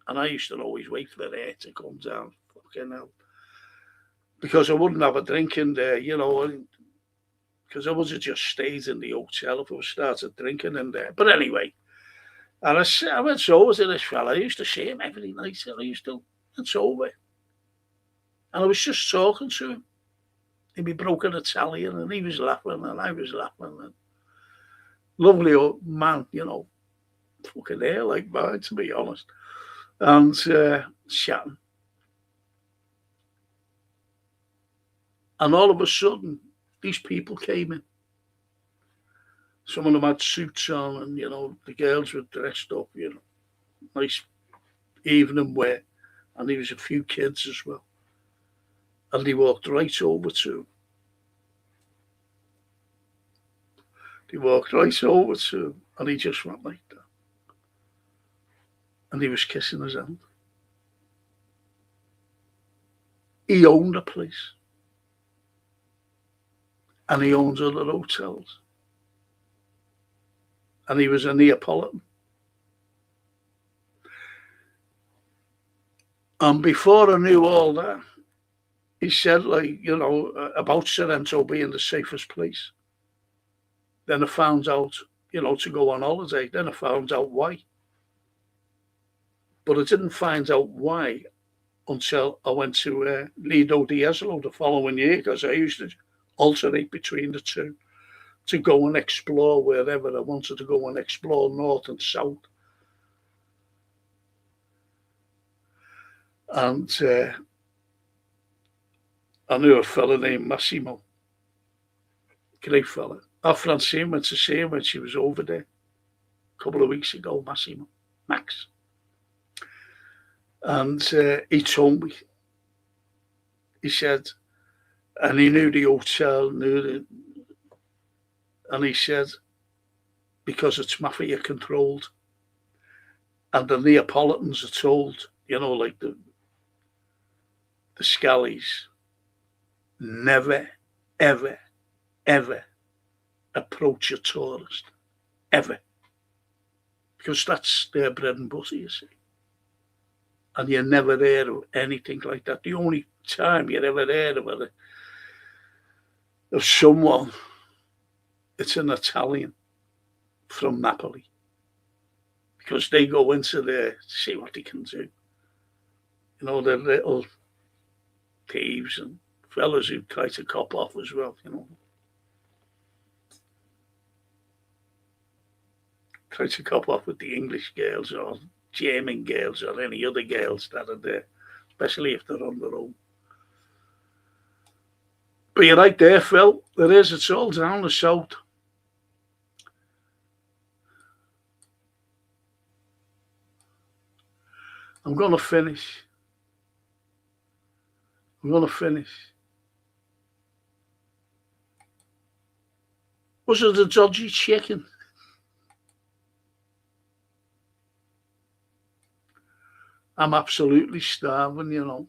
And I used to always wait for the air to come down. Fucking hell. Because I wouldn't have a drink in there, you know, because I would have just stayed in the hotel if I started drinking in there. But anyway, and I went over to this fella. I used to see him every night. I used to, it's over. And I was just talking to him. He'd be broken Italian, and he was laughing, and I was laughing. And lovely old man, you know, fucking hair like mine, to be honest. And chatting. And all of a sudden, these people came in. Some of them had suits on, and, you know, the girls were dressed up, you know, nice evening wear. And there was a few kids as well. And they walked right over to him. And he just went like that. And he was kissing his hand. He owned a place. And he owns other hotels. And he was a Neapolitan. And before I knew all that, he said, like, you know, about Sorrento being the safest place. Then I found out, you know, to go on holiday. Then I found out why. But I didn't find out why until I went to Lido di Jesolo the following year, because I used to alternate between the two to go and explore wherever I wanted to go and explore north and south. And I knew a fella named Massimo. Great fella. Our Francine went to see him when she was over there a couple of weeks ago, Massimo, Max. And he told me, he said, and he knew the hotel, and he said, because it's mafia controlled, and the Neapolitans are told, you know, like the Scallies, never, ever, ever approach a tourist, ever. Because that's their bread and butter, you see. And you never hear of anything like that. The only time you ever hear of someone, it's an Italian from Napoli. Because they go into there to see what they can do. You know, they're little thieves and fellas who try to cop off as well, you know. Try to cop off with the English girls or German girls or any other girls that are there, especially if they're on their own. But you're right there, Phil. There is. It's all down the south. I'm going to finish. Was it a dodgy chicken? I'm absolutely starving, you know.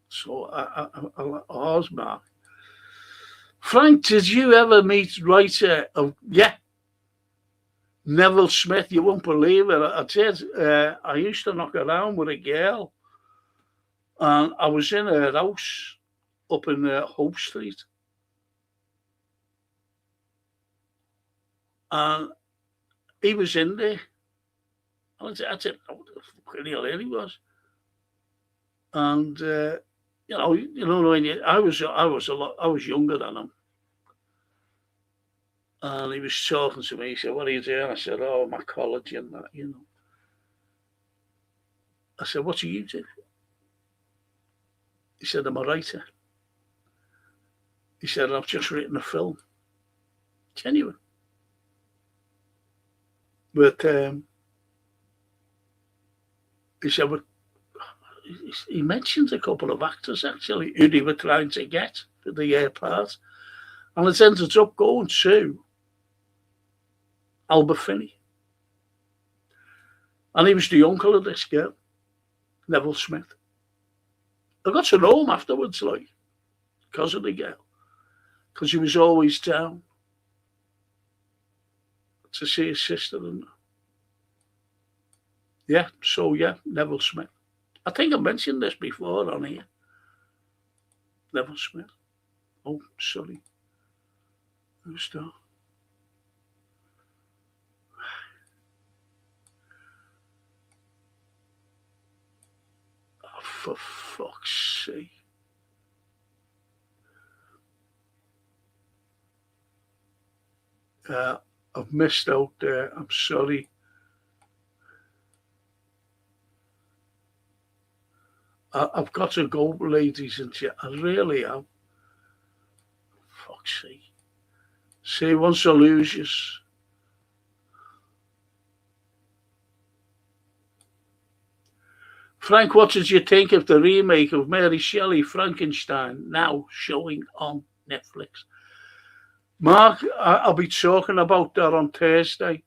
So ours, Mark. Frank, did you ever meet writer of Neville Smith? You won't believe it. I did. I used to knock around with a girl, and I was in her house up in Hope Street, and he was in there. I didn't know what the fucking hell he was, and when I was younger than him, and he was talking to me. He said, "What are you doing?" I said, "Oh, my college and that." I said, "What do you do?" He said, "I'm a writer." He said, "I've just written a film." Genuine. But he said, he mentions a couple of actors actually who they were trying to get for the part, and it ended up going to Albert Finney, and he was the uncle of this girl, Neville Smith. I got to know him afterwards, like, because of the girl, because he was always down to see his sister and Neville Smith. I think I mentioned this before on here. Neville Smith. Oh, sorry. Who's that? Oh, for fuck's sake. I've missed out there. I'm sorry. I've got to go, ladies and gentlemen. I really am. Fuck's sake. See, once I lose you. Frank, what did you think of the remake of Mary Shelley Frankenstein now showing on Netflix? Mark, I'll be talking about that on Thursday.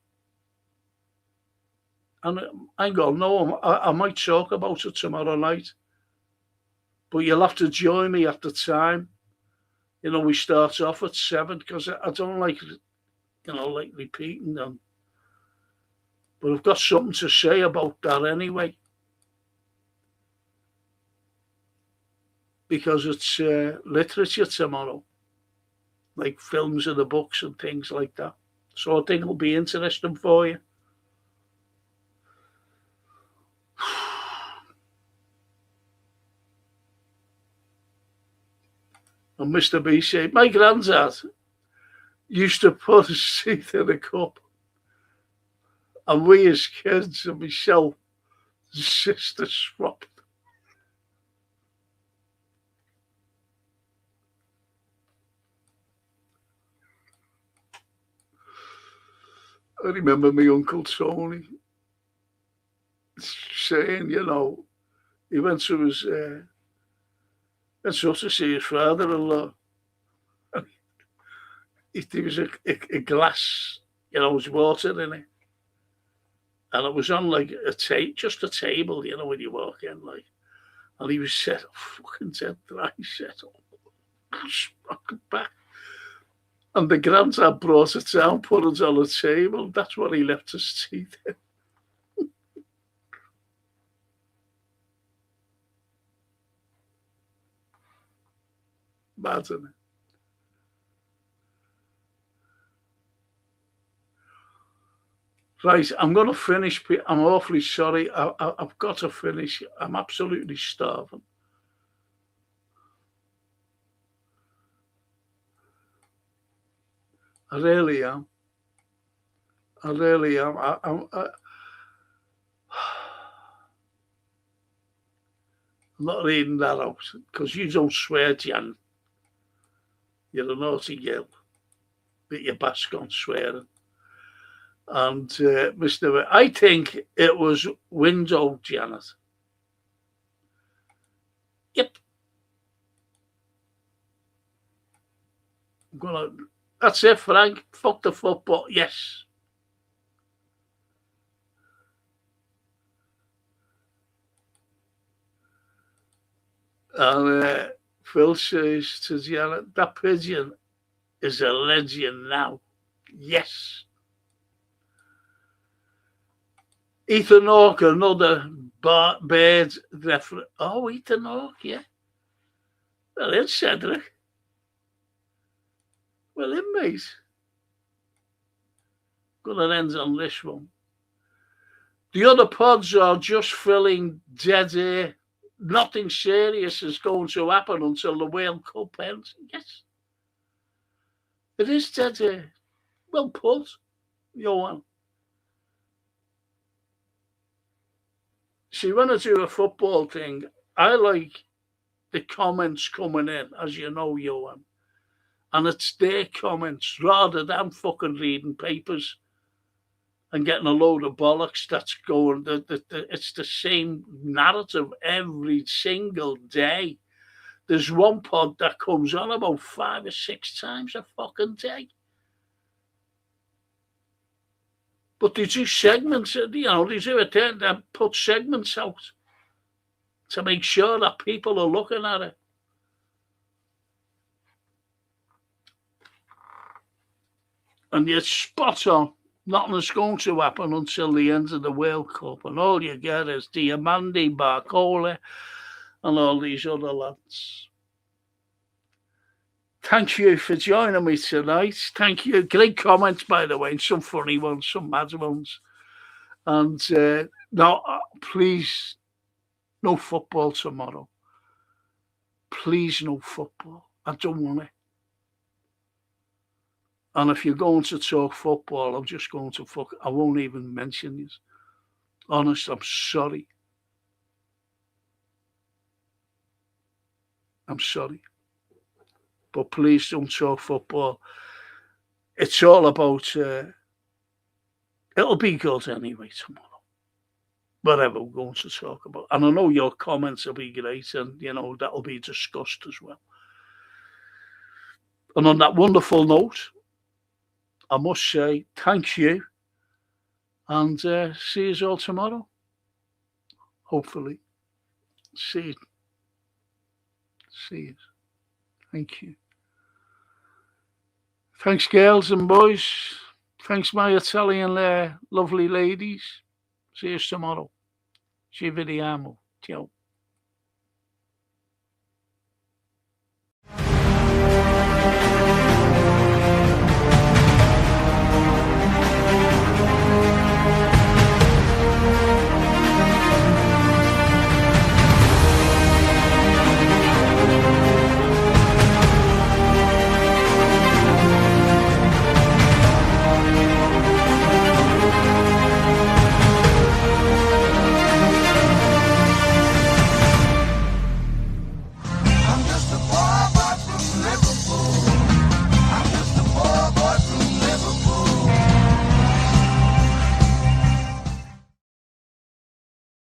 And hang on, no, I might talk about it tomorrow night. But you'll have to join me at the time. We start off at 7 because I don't like, like repeating them. But I've got something to say about that anyway. Because it's literature tomorrow, like films and the books and things like that. So I think it'll be interesting for you. And Mr. B said, my granddad used to put his teeth in a cup, and we as kids and myself and sister swapped. I remember my Uncle Tony saying, he went to his to see his father-in-law. There was a glass, with water in it. And it was on like just a table, when you walk in, like. And he was set up, fucking dead dry, set up. Back. And the granddad brought it down, put it on the table. That's what he left his teeth in. Mad, isn't it? Right, I'm going to finish. I'm awfully sorry. I've got to finish. I'm absolutely starving. I really am. I really am. I'm not reading that out because you don't swear, Jan. You're a naughty girl. But you're bask on swearing. And Mr. I think it was Window Janet. Yep. That's it, Frank. Fuck the football. Yes. And Phil says to Janet, that pigeon is a legend now. Yes. Ethan Hawke, another bird reference. Oh, Ethan Hawke, yeah. Well, it's Cedric. Well, in, mate. Gonna end on this one. The other pods are just filling dead air. Nothing serious is going to happen until the World Cup ends. Yes. It is dead air. Well put, Johan. See, when I do a football thing, I like the comments coming in, as you know, Johan. And it's their comments rather than fucking reading papers and getting a load of bollocks that's going. It's the same narrative every single day. There's one pod that comes on about 5 or 6 times a fucking day. But they do segments, they do it there, they put segments out to make sure that people are looking at it. And you're spot on. Nothing is going to happen until the end of the World Cup. And all you get is Diamandi, Barcola, and all these other lads. Thank you for joining me tonight. Thank you. Great comments, by the way, and some funny ones, some mad ones. And now, please, no football tomorrow. Please, no football. I don't want it. And if you're going to talk football, I'm just going to I won't even mention this. Honest, I'm sorry. I'm sorry. But please don't talk football. It's all about, it'll be good anyway tomorrow. Whatever we're going to talk about. And I know your comments will be great and, that'll be discussed as well. And on that wonderful note, I must say thank you and see you all tomorrow. Hopefully. See you. Thank you. Thanks, girls and boys. Thanks, my Italian lovely ladies. See you tomorrow. Ci vediamo. Ciao.